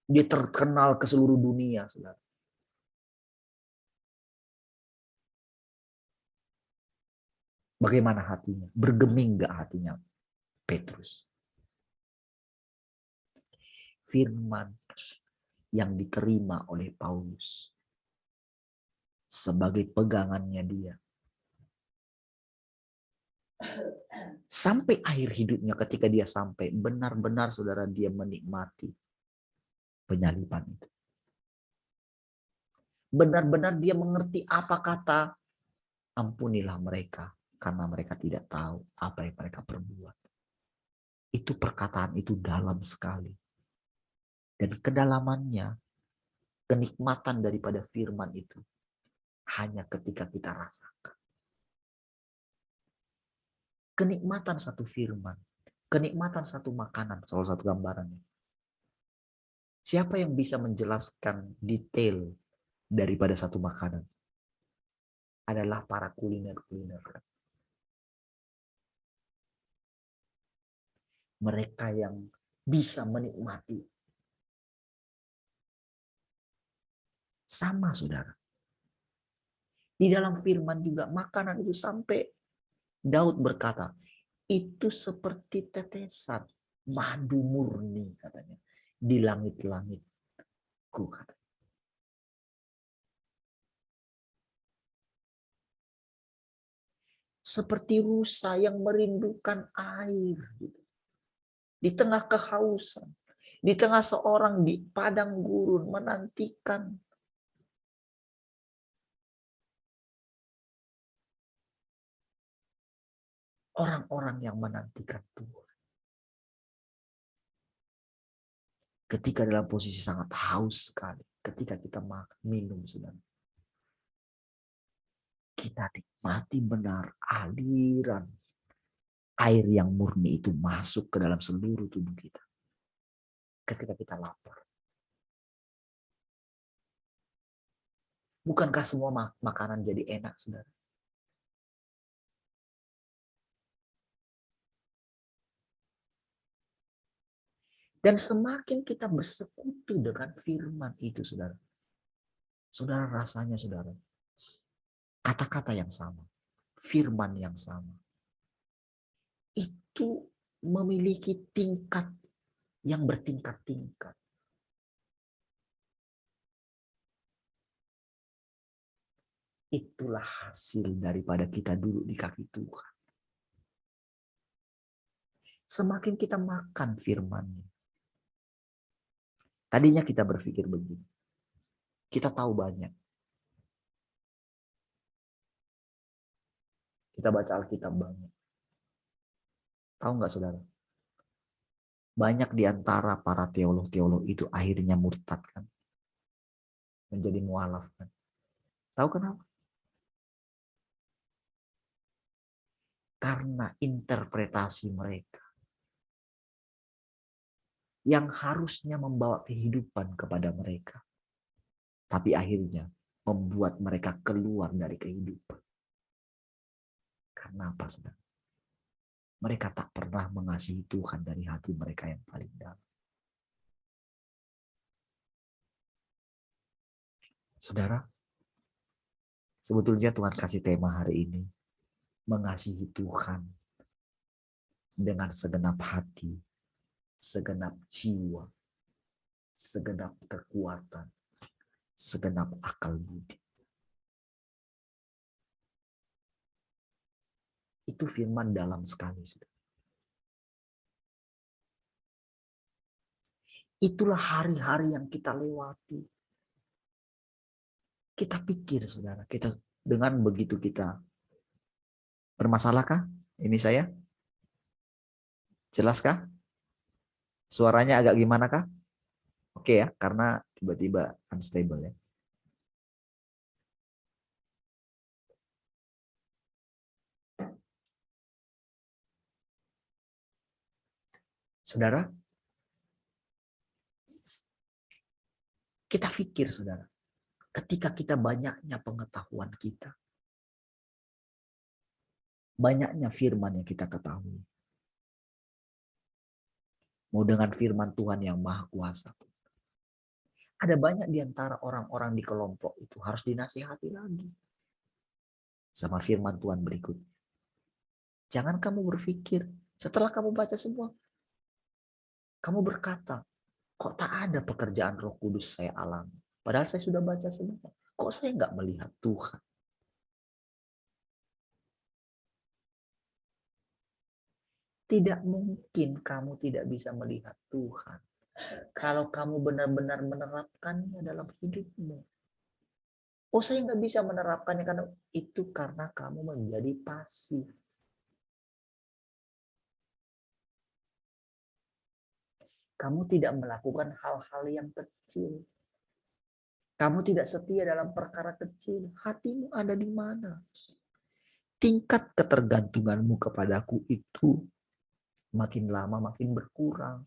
Dia terkenal ke seluruh dunia, saudara. Bagaimana hatinya? Bergeming nggak hatinya Petrus? Firman yang diterima oleh Paulus sebagai pegangannya dia. Sampai akhir hidupnya, ketika dia sampai, benar-benar saudara dia menikmati penyaliban itu. Benar-benar dia mengerti apa kata ampunilah mereka karena mereka tidak tahu apa yang mereka perbuat. Itu perkataan itu dalam sekali. Dan kedalamannya, kenikmatan daripada firman itu hanya ketika kita rasakan. Kenikmatan satu firman, kenikmatan satu makanan, salah satu gambarannya. Siapa yang bisa menjelaskan detail daripada satu makanan? Adalah para kuliner-kuliner. Mereka yang bisa menikmati. Sama, saudara. Di dalam firman juga makanan itu sampai Daud berkata, itu seperti tetesan madu murni, katanya, di langit-langitku, katanya. Seperti rusa yang merindukan air, gitu. Di tengah kehausan, di tengah seorang di padang gurun menantikan orang-orang yang menantikan Tuhan. Ketika dalam posisi sangat haus sekali, ketika kita minum, saudara, kita nikmati benar aliran air yang murni itu masuk ke dalam seluruh tubuh kita. Ketika kita lapar. Bukankah semua makanan jadi enak, saudara? Dan semakin kita bersekutu dengan firman itu, saudara. Saudara, rasanya, saudara, kata-kata yang sama, firman yang sama, itu memiliki tingkat yang bertingkat-tingkat. Itulah hasil daripada kita duduk di kaki Tuhan. Semakin kita makan firman-Nya, Tadinya kita berpikir begini. Kita tahu banyak. Kita baca Alkitab banyak. Tahu nggak saudara? Banyak di antara para teolog-teolog itu akhirnya murtad kan. Menjadi mualaf kan. Tahu kenapa? Karena interpretasi mereka yang harusnya membawa kehidupan kepada mereka. Tapi akhirnya membuat mereka keluar dari kehidupan. Karena apa, saudara? Mereka tak pernah mengasihi Tuhan dari hati mereka yang paling dalam. Saudara, sebetulnya Tuhan kasih tema hari ini, mengasihi Tuhan dengan segenap hati, segenap jiwa, segenap kekuatan, segenap akal budi. Itu firman dalam sekali, saudara. Itulah hari-hari yang kita lewati. Kita pikir, saudara, kita dengan begitu kita bermasalahkah? Ini saya? Jelaskah? Suaranya agak gimana kah? Oke ya, karena tiba-tiba unstable ya. Saudara, kita pikir, saudara, ketika kita banyaknya pengetahuan kita, banyaknya firman yang kita ketahui, mau dengan firman Tuhan yang maha kuasa, ada banyak di antara orang-orang di kelompok itu harus dinasihati lagi sama firman Tuhan berikut. Jangan kamu berpikir setelah kamu baca semua, kamu berkata, kok tak ada pekerjaan Roh Kudus saya alami? Padahal saya sudah baca semua. Kok saya nggak melihat Tuhan? Tidak mungkin kamu tidak bisa melihat Tuhan kalau kamu benar-benar menerapkannya dalam hidupmu. Oh, saya nggak bisa menerapkannya karena kamu menjadi pasif. Kamu tidak melakukan hal-hal yang kecil. Kamu tidak setia dalam perkara kecil. Hatimu ada di mana? Tingkat ketergantunganmu kepadaku itu makin lama makin berkurang.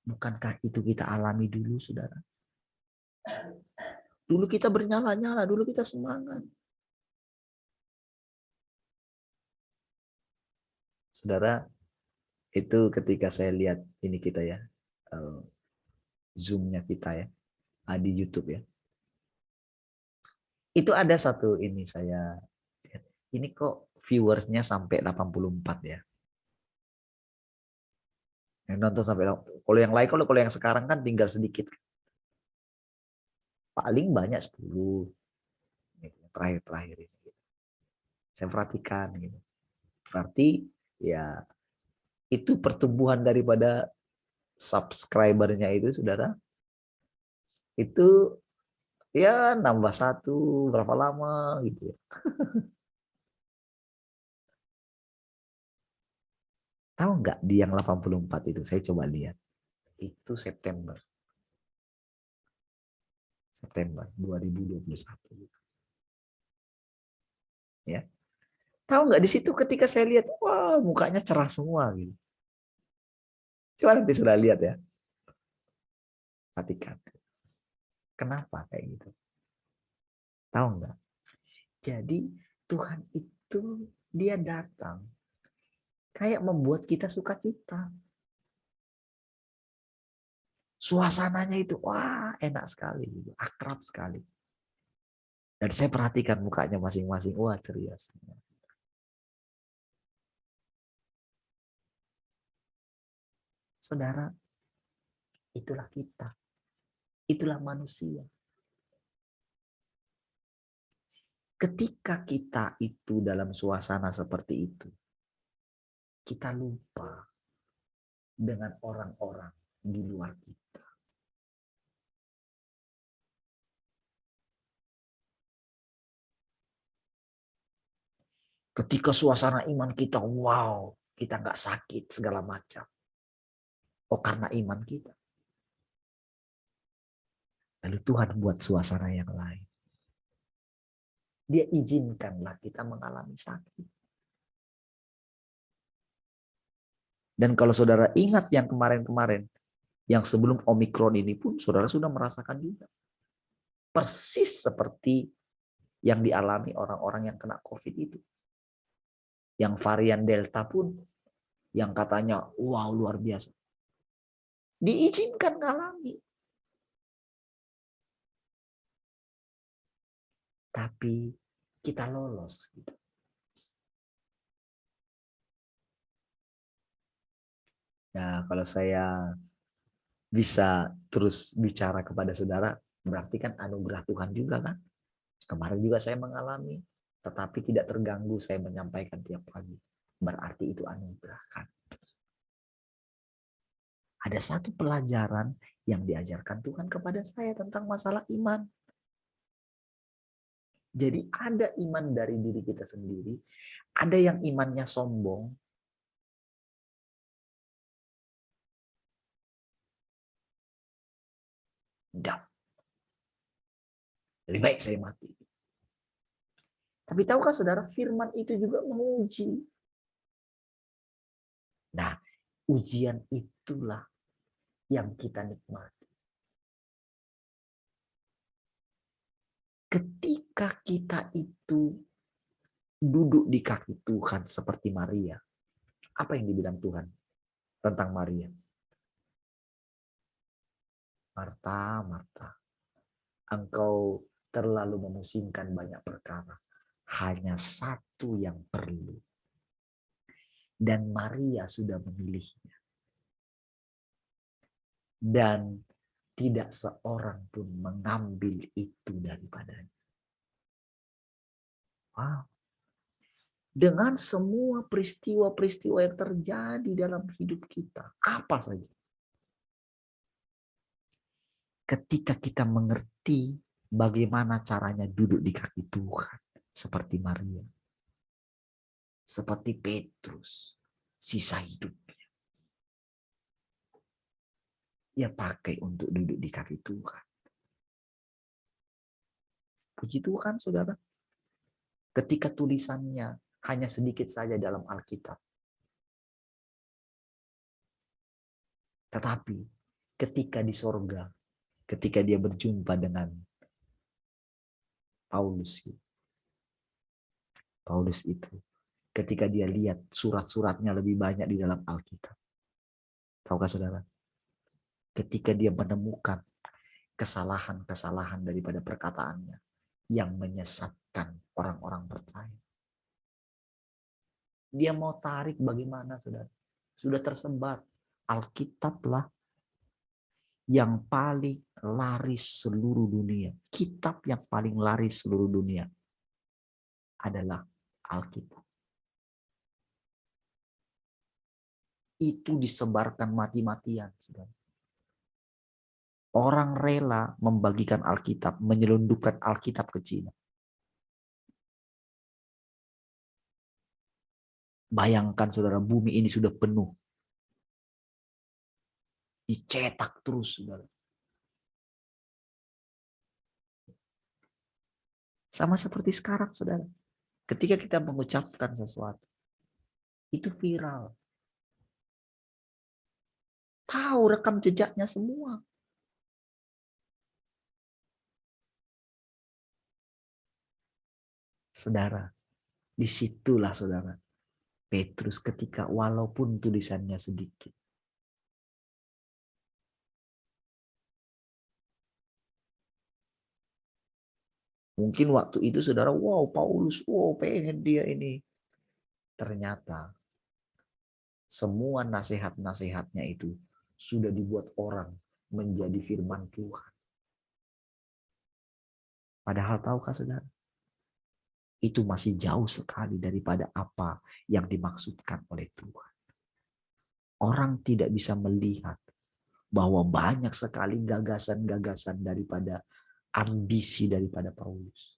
Bukankah itu kita alami dulu, saudara? Dulu kita bernyala-nyala, dulu kita semangat. Saudara, itu ketika saya lihat ini kita ya, Zoom-nya kita ya, di YouTube ya. Itu ada satu ini saya, ini kok viewersnya sampai 84 ya. Yang nonton sampai, kalau yang lain, kalau yang sekarang kan tinggal sedikit. Paling banyak 10. Terakhir ini. Saya perhatikan gitu. Berarti ya itu pertumbuhan daripada subscribernya itu, saudara. Itu ya nambah 1 berapa lama gitu ya. Tahu nggak di yang 84 itu, saya coba lihat. Itu September 2021. Ya. Tahu nggak di situ ketika saya lihat, wah mukanya cerah semua gitu. Coba nanti sudah lihat ya. Perhatikan. Kenapa kayak gitu? Tahu nggak? Jadi Tuhan itu dia datang kayak membuat kita sukacita. Suasananya itu wah enak sekali, akrab sekali. Dan saya perhatikan mukanya masing-masing, wah ceria semua. Saudara, itulah kita. Itulah manusia. Ketika kita itu dalam suasana seperti itu, kita lupa dengan orang-orang di luar kita. Ketika suasana iman kita, wow, kita nggak sakit segala macam. Oh, karena iman kita. Lalu Tuhan buat suasana yang lain. Dia izinkanlah kita mengalami sakit. Dan kalau saudara ingat yang kemarin-kemarin, yang sebelum Omikron ini pun saudara sudah merasakan juga. Persis seperti yang dialami orang-orang yang kena COVID itu. Yang varian Delta pun, yang katanya, wow luar biasa. Diizinkan ngalami. Tapi kita lolos. Gitu. Nah, kalau saya bisa terus bicara kepada saudara, berarti kan anugerah Tuhan juga kan. Kemarin juga saya mengalami, tetapi tidak terganggu saya menyampaikan tiap pagi. Berarti itu anugerah kan. Ada satu pelajaran yang diajarkan Tuhan kepada saya tentang masalah iman. Jadi ada iman dari diri kita sendiri, ada yang imannya sombong, dan lebih baik saya mati. Tapi tahukah saudara, firman itu juga menguji. Nah, ujian itulah yang kita nikmati. Ketika kita itu duduk di kaki Tuhan seperti Maria, apa yang dibilang Tuhan tentang Maria? Marta, Marta, engkau terlalu memusingkan banyak perkara. Hanya satu yang perlu. Dan Maria sudah memilihnya. Dan tidak seorang pun mengambil itu daripadanya. Wow. Dengan semua peristiwa-peristiwa yang terjadi dalam hidup kita. Apa saja. Ketika kita mengerti bagaimana caranya duduk di kaki Tuhan. Seperti Maria. Seperti Petrus. Sisa hidupnya. Dia pakai untuk duduk di kaki Tuhan. Puji Tuhan, saudara. Ketika tulisannya hanya sedikit saja dalam Alkitab. Tetapi ketika di sorga, ketika dia berjumpa dengan Paulus itu, ketika dia lihat surat-suratnya lebih banyak di dalam Alkitab. Tahukah saudara? Ketika dia menemukan kesalahan-kesalahan daripada perkataannya yang menyesatkan orang-orang percaya. Dia mau tarik bagaimana, saudara? Sudah tersebar. Alkitablah yang paling laris seluruh dunia. Kitab yang paling laris seluruh dunia adalah Alkitab. Itu disebarkan mati-matian, saudara. Orang rela membagikan Alkitab, menyelundupkan Alkitab ke Cina. Bayangkan, saudara, bumi ini sudah penuh. Dicetak terus, saudara. Sama seperti sekarang, saudara. Ketika kita mengucapkan sesuatu, itu viral. Tahu rekam jejaknya semua. Saudara, disitulah saudara, Petrus ketika walaupun tulisannya sedikit. Mungkin waktu itu saudara, wow Paulus, wow pengen dia ini. Ternyata semua nasihat-nasihatnya itu sudah dibuat orang menjadi firman Tuhan. Padahal tahukah saudara? Itu masih jauh sekali daripada apa yang dimaksudkan oleh Tuhan. Orang tidak bisa melihat bahwa banyak sekali gagasan-gagasan daripada ambisi daripada Paulus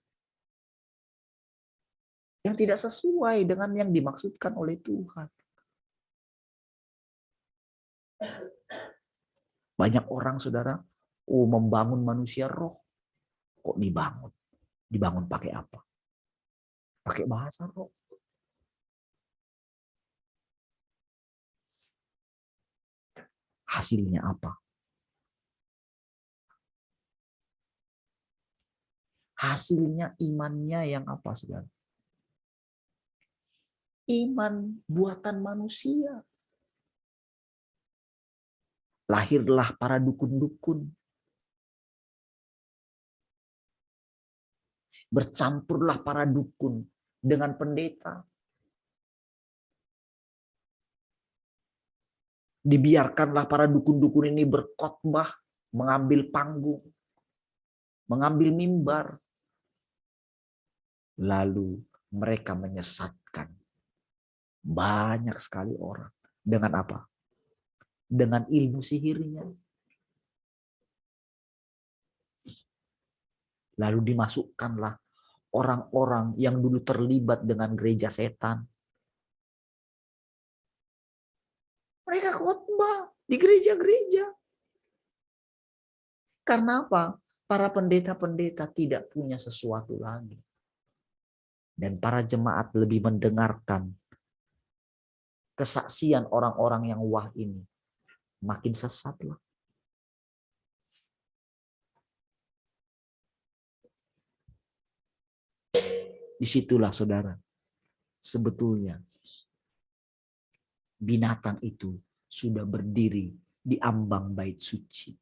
yang tidak sesuai dengan yang dimaksudkan oleh Tuhan. Banyak orang, saudara, membangun manusia roh. Kok dibangun? Dibangun pakai apa? Pakai bahasa roh. Hasilnya apa? Hasilnya imannya yang apa, saudara? Iman buatan manusia. Lahirlah para dukun-dukun. Bercampurlah para dukun dengan pendeta. Dibiarkanlah para dukun-dukun ini berkhotbah, mengambil panggung, mengambil mimbar. Lalu mereka menyesatkan banyak sekali orang. Dengan apa? Dengan ilmu sihirnya. Lalu dimasukkanlah orang-orang yang dulu terlibat dengan gereja setan. Mereka khotbah di gereja-gereja. Karena apa? Para pendeta-pendeta tidak punya sesuatu lagi. Dan para jemaat lebih mendengarkan kesaksian orang-orang yang wah ini. Makin sesatlah. Disitulah, saudara, sebetulnya binatang itu sudah berdiri di ambang bait suci.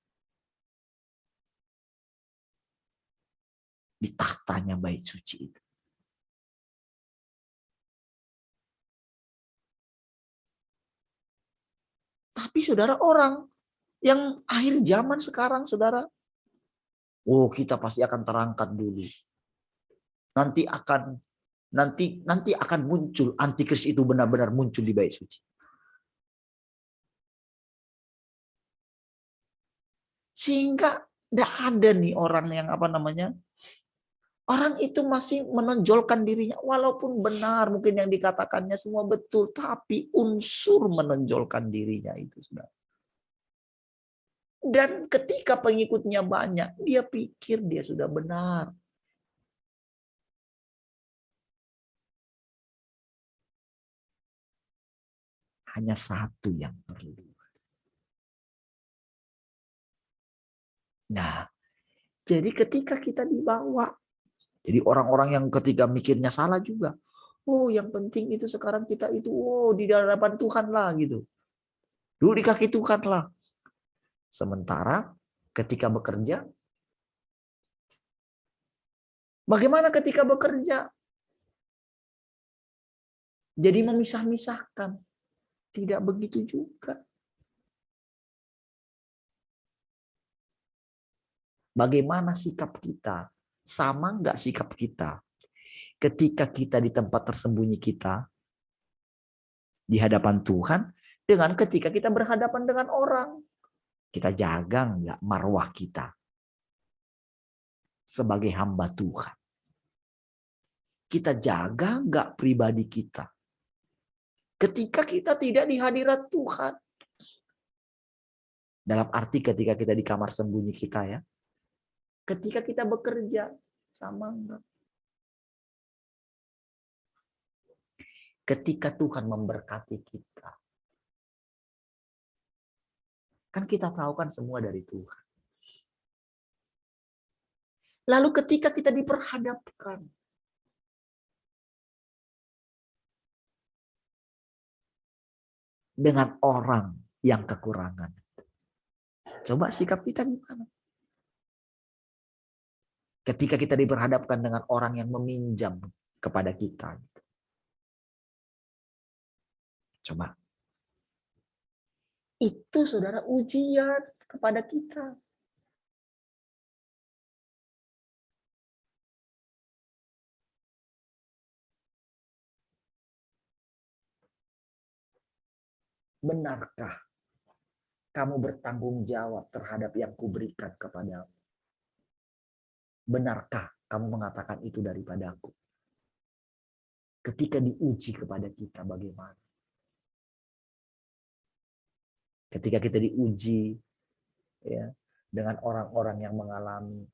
Di tahtanya bait suci itu. Tapi saudara, orang yang akhir zaman sekarang, saudara, kita pasti akan terangkat dulu. Nanti akan muncul antikris itu, benar-benar muncul di bait suci. Sehingga tidak ada nih orang yang orang itu masih menonjolkan dirinya, walaupun benar mungkin yang dikatakannya semua betul, tapi unsur menonjolkan dirinya itu, saudara. Dan ketika pengikutnya banyak, dia pikir dia sudah benar. Hanya satu yang perlu. Nah, jadi ketika kita dibawa, jadi orang-orang yang ketika mikirnya salah juga. Yang penting itu sekarang kita itu, di hadapan Tuhan lah gitu. Dulu di kaki Tuhan lah. Sementara ketika bekerja, bagaimana ketika bekerja? Jadi memisah-misahkan. Tidak begitu juga. Bagaimana sikap kita? Sama nggak sikap kita? Ketika kita di tempat tersembunyi kita, di hadapan Tuhan, dengan ketika kita berhadapan dengan orang. Kita jaga nggak marwah kita sebagai hamba Tuhan? Kita jaga nggak pribadi kita? Ketika kita tidak di hadirat Tuhan. Dalam arti ketika kita di kamar sembunyi kita ya. Ketika kita bekerja, sama enggak? Ketika Tuhan memberkati kita. Kan kita tahu kan semua dari Tuhan. Lalu ketika kita diperhadapkan dengan orang yang kekurangan. Coba sikap kita gimana? Ketika kita diperhadapkan dengan orang yang meminjam kepada kita. Coba. Itu saudara ujian kepada kita. Benarkah Kamu bertanggung jawab terhadap yang kuberikan kepadamu. Benarkah kamu mengatakan itu daripadaku? Ketika diuji kepada kita bagaimana? Ketika kita diuji ya dengan orang-orang yang mengalami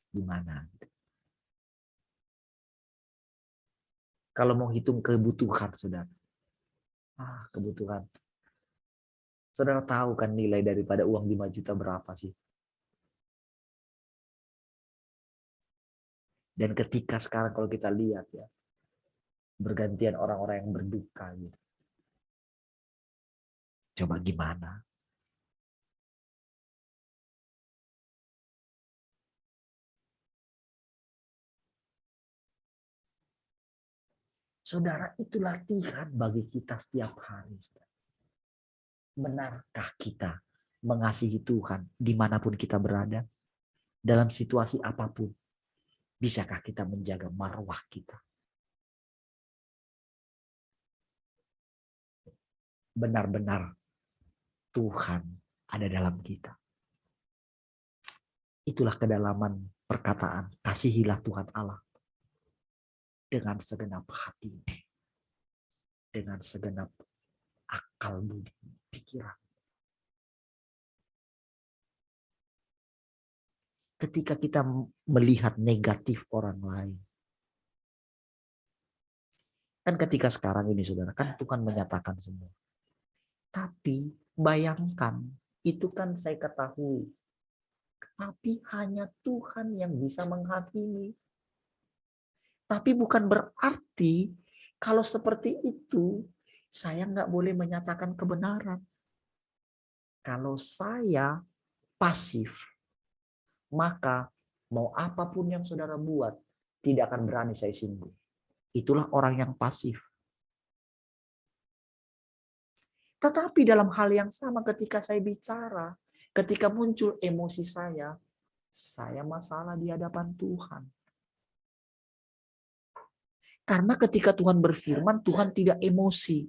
gimana? Kalau mau hitung kebutuhan, saudara. Kebutuhan. Saudara tahu kan nilai daripada uang 5 juta berapa sih? Dan ketika sekarang kalau kita lihat ya, bergantian orang-orang yang berduka gitu. Coba gimana? Saudara, itu latihan bagi kita setiap hari. Benarkah kita mengasihi Tuhan dimanapun kita berada? Dalam situasi apapun. Bisakah kita menjaga marwah kita? Benar-benar Tuhan ada dalam kita. Itulah kedalaman perkataan, kasihilah Tuhan Allah dengan segenap hati, dengan segenap akal budi, pikiran. Ketika kita melihat negatif orang lain, kan ketika sekarang ini saudara, kan Tuhan menyatakan semua. Tapi bayangkan, itu kan saya ketahui. Tapi hanya Tuhan yang bisa menghakimi. Tapi bukan berarti kalau seperti itu, saya nggak boleh menyatakan kebenaran. Kalau saya pasif, maka mau apapun yang saudara buat, tidak akan berani saya singgung. Itulah orang yang pasif. Tetapi dalam hal yang sama ketika saya bicara, ketika muncul emosi saya masalah di hadapan Tuhan. Karena ketika Tuhan berfirman, Tuhan tidak emosi.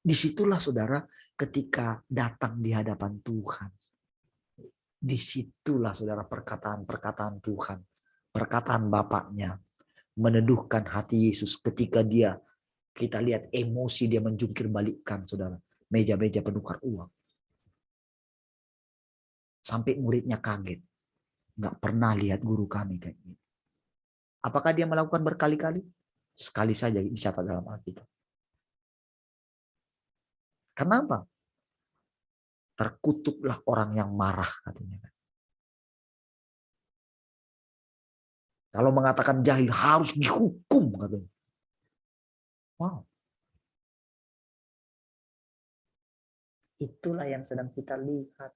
Disitulah saudara ketika datang di hadapan Tuhan. Disitulah saudara perkataan-perkataan Tuhan. Perkataan Bapaknya meneduhkan hati Yesus ketika kita lihat emosi dia menjungkir balikkan saudara. Meja-meja penukar uang. Sampai muridnya kaget. Nggak pernah lihat guru kami kayak gitu. Apakah dia melakukan berkali-kali? Sekali saja dicatat dalam Alkitab. Kenapa? Terkutuklah orang yang marah katanya. Kalau mengatakan jahil harus dihukum katanya. Wow. Itulah yang sedang kita lihat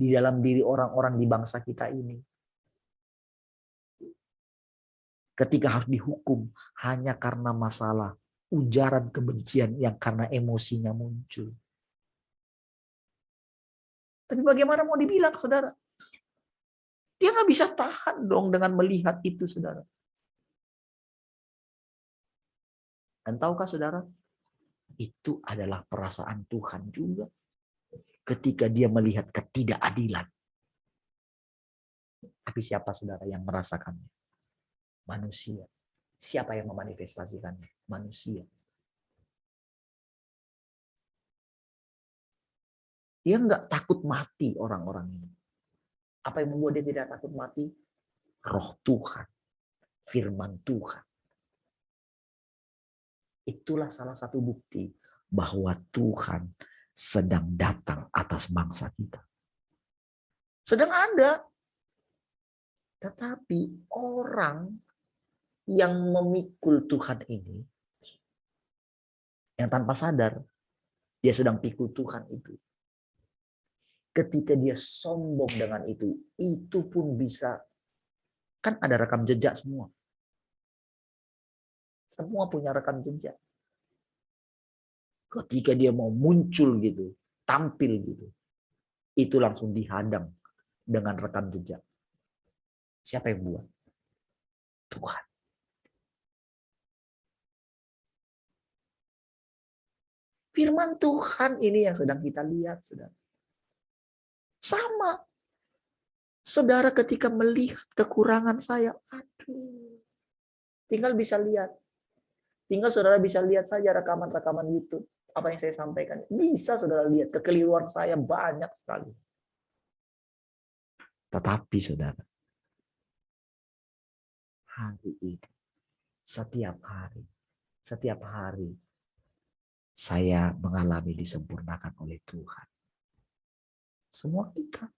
di dalam diri orang-orang di bangsa kita ini. Ketika harus dihukum hanya karena masalah ujaran kebencian yang karena emosinya muncul. Tapi bagaimana mau dibilang, saudara? Dia nggak bisa tahan dong dengan melihat itu, saudara. Dan tahukah, saudara? Itu adalah perasaan Tuhan juga. Ketika dia melihat ketidakadilan. Tapi siapa, saudara, yang merasakannya? Manusia. Siapa yang memanifestasikannya? Manusia. Dia nggak takut mati orang-orang ini. Apa yang membuat dia tidak takut mati? Roh Tuhan. Firman Tuhan. Itulah salah satu bukti bahwa Tuhan sedang datang atas bangsa kita. Sedang ada. Tetapi orang yang memikul Tuhan ini, yang tanpa sadar, dia sedang pikul Tuhan itu. Ketika dia sombong dengan itu pun bisa, kan ada rekam jejak semua. Semua punya rekam jejak. Ketika dia mau muncul gitu, tampil gitu, itu langsung dihadang dengan rekam jejak. Siapa yang buat? Tuhan. Firman Tuhan ini yang sedang kita lihat, saudara. Sama. Saudara ketika melihat kekurangan saya, aduh. Tinggal bisa lihat. Tinggal saudara bisa lihat saja rekaman-rekaman YouTube. Apa yang saya sampaikan. Bisa saudara lihat kekeliruan saya banyak sekali. Tetapi saudara, hari ini, setiap hari, saya mengalami disempurnakan oleh Tuhan. Semua kita.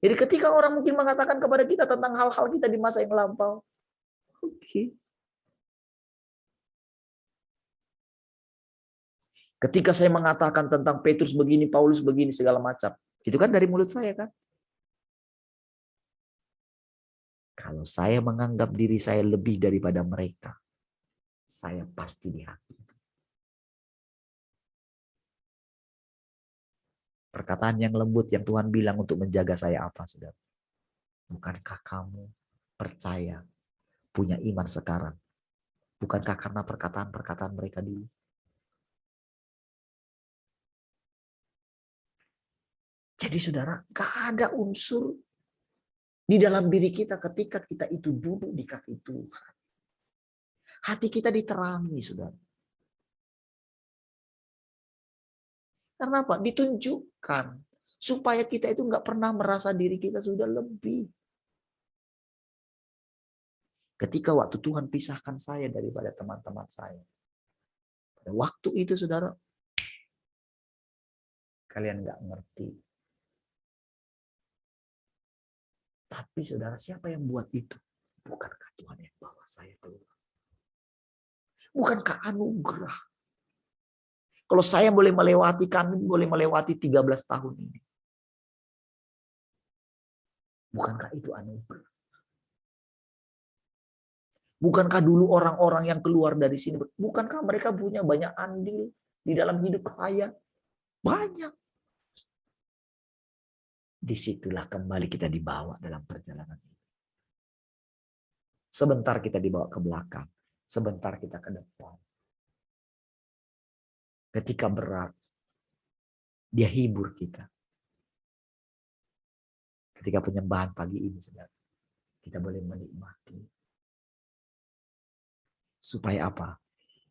Jadi ketika orang mungkin mengatakan kepada kita tentang hal-hal kita di masa yang lampau. Oke. Ketika saya mengatakan tentang Petrus begini, Paulus begini, segala macam. Itu kan dari mulut saya kan. Kalau saya menganggap diri saya lebih daripada mereka, saya pasti dihakimi. Perkataan yang lembut yang Tuhan bilang untuk menjaga saya apa, saudara? Bukankah kamu percaya, punya iman sekarang? Bukankah karena perkataan-perkataan mereka dulu? Jadi saudara, gak ada unsur di dalam diri kita ketika kita itu duduk di kaki Tuhan. Hati kita diterangi, saudara. Karena apa? Ditunjukkan supaya kita itu nggak pernah merasa diri kita sudah lebih. Ketika waktu Tuhan pisahkan saya daripada teman-teman saya, pada waktu itu, saudara, kalian nggak ngerti. Tapi saudara, siapa yang buat itu? Bukankah Tuhan yang bawa saya keluar? Bukankah anugerah? Kalau saya boleh melewati, kami boleh melewati 13 tahun ini. Bukankah itu anugerah? Bukankah dulu orang-orang yang keluar dari sini, bukankah mereka punya banyak andil di dalam hidup saya? Banyak. Disitulah kembali kita dibawa dalam perjalanan ini. Sebentar kita dibawa ke belakang, sebentar kita ke depan. Ketika berat, dia hibur kita. Ketika penyembahan pagi ini, saudara, kita boleh menikmati. Supaya apa?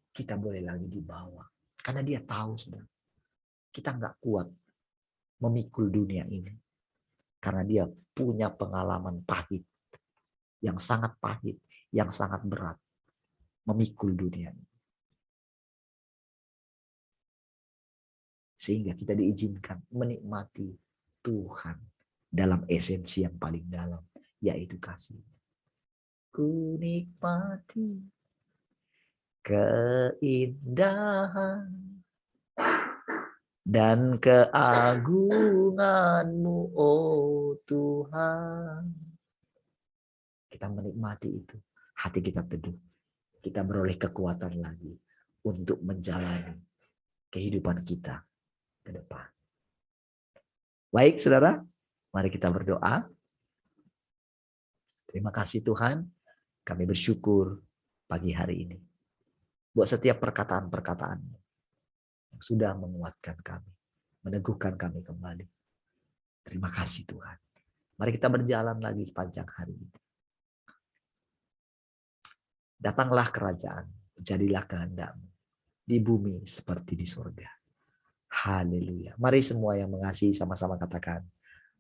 Kita boleh lagi dibawa. Karena dia tahu, saudara, kita nggak kuat memikul dunia ini. Karena dia punya pengalaman pahit. Yang sangat pahit, yang sangat berat. Memikul dunia ini. Sehingga kita diizinkan menikmati Tuhan dalam esensi yang paling dalam, yaitu kasih. Ku nikmati keindahan dan keagungan-Mu, oh Tuhan. Kita menikmati itu, hati kita teduh, kita beroleh kekuatan lagi untuk menjalani kehidupan kita ke depan. Baik, saudara, mari kita berdoa. Terima kasih Tuhan, kami bersyukur pagi hari ini buat setiap perkataan-perkataan yang sudah menguatkan kami, meneguhkan kami kembali. Terima kasih Tuhan. Mari kita berjalan lagi sepanjang hari ini. Datanglah kerajaan, jadilah kehendak-Mu di bumi seperti di surga. Haleluya. Mari semua yang mengasihi sama-sama katakan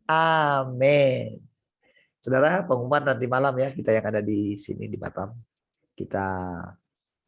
amin. Saudara, pengumuman nanti malam ya, kita yang ada di sini di Batam, kita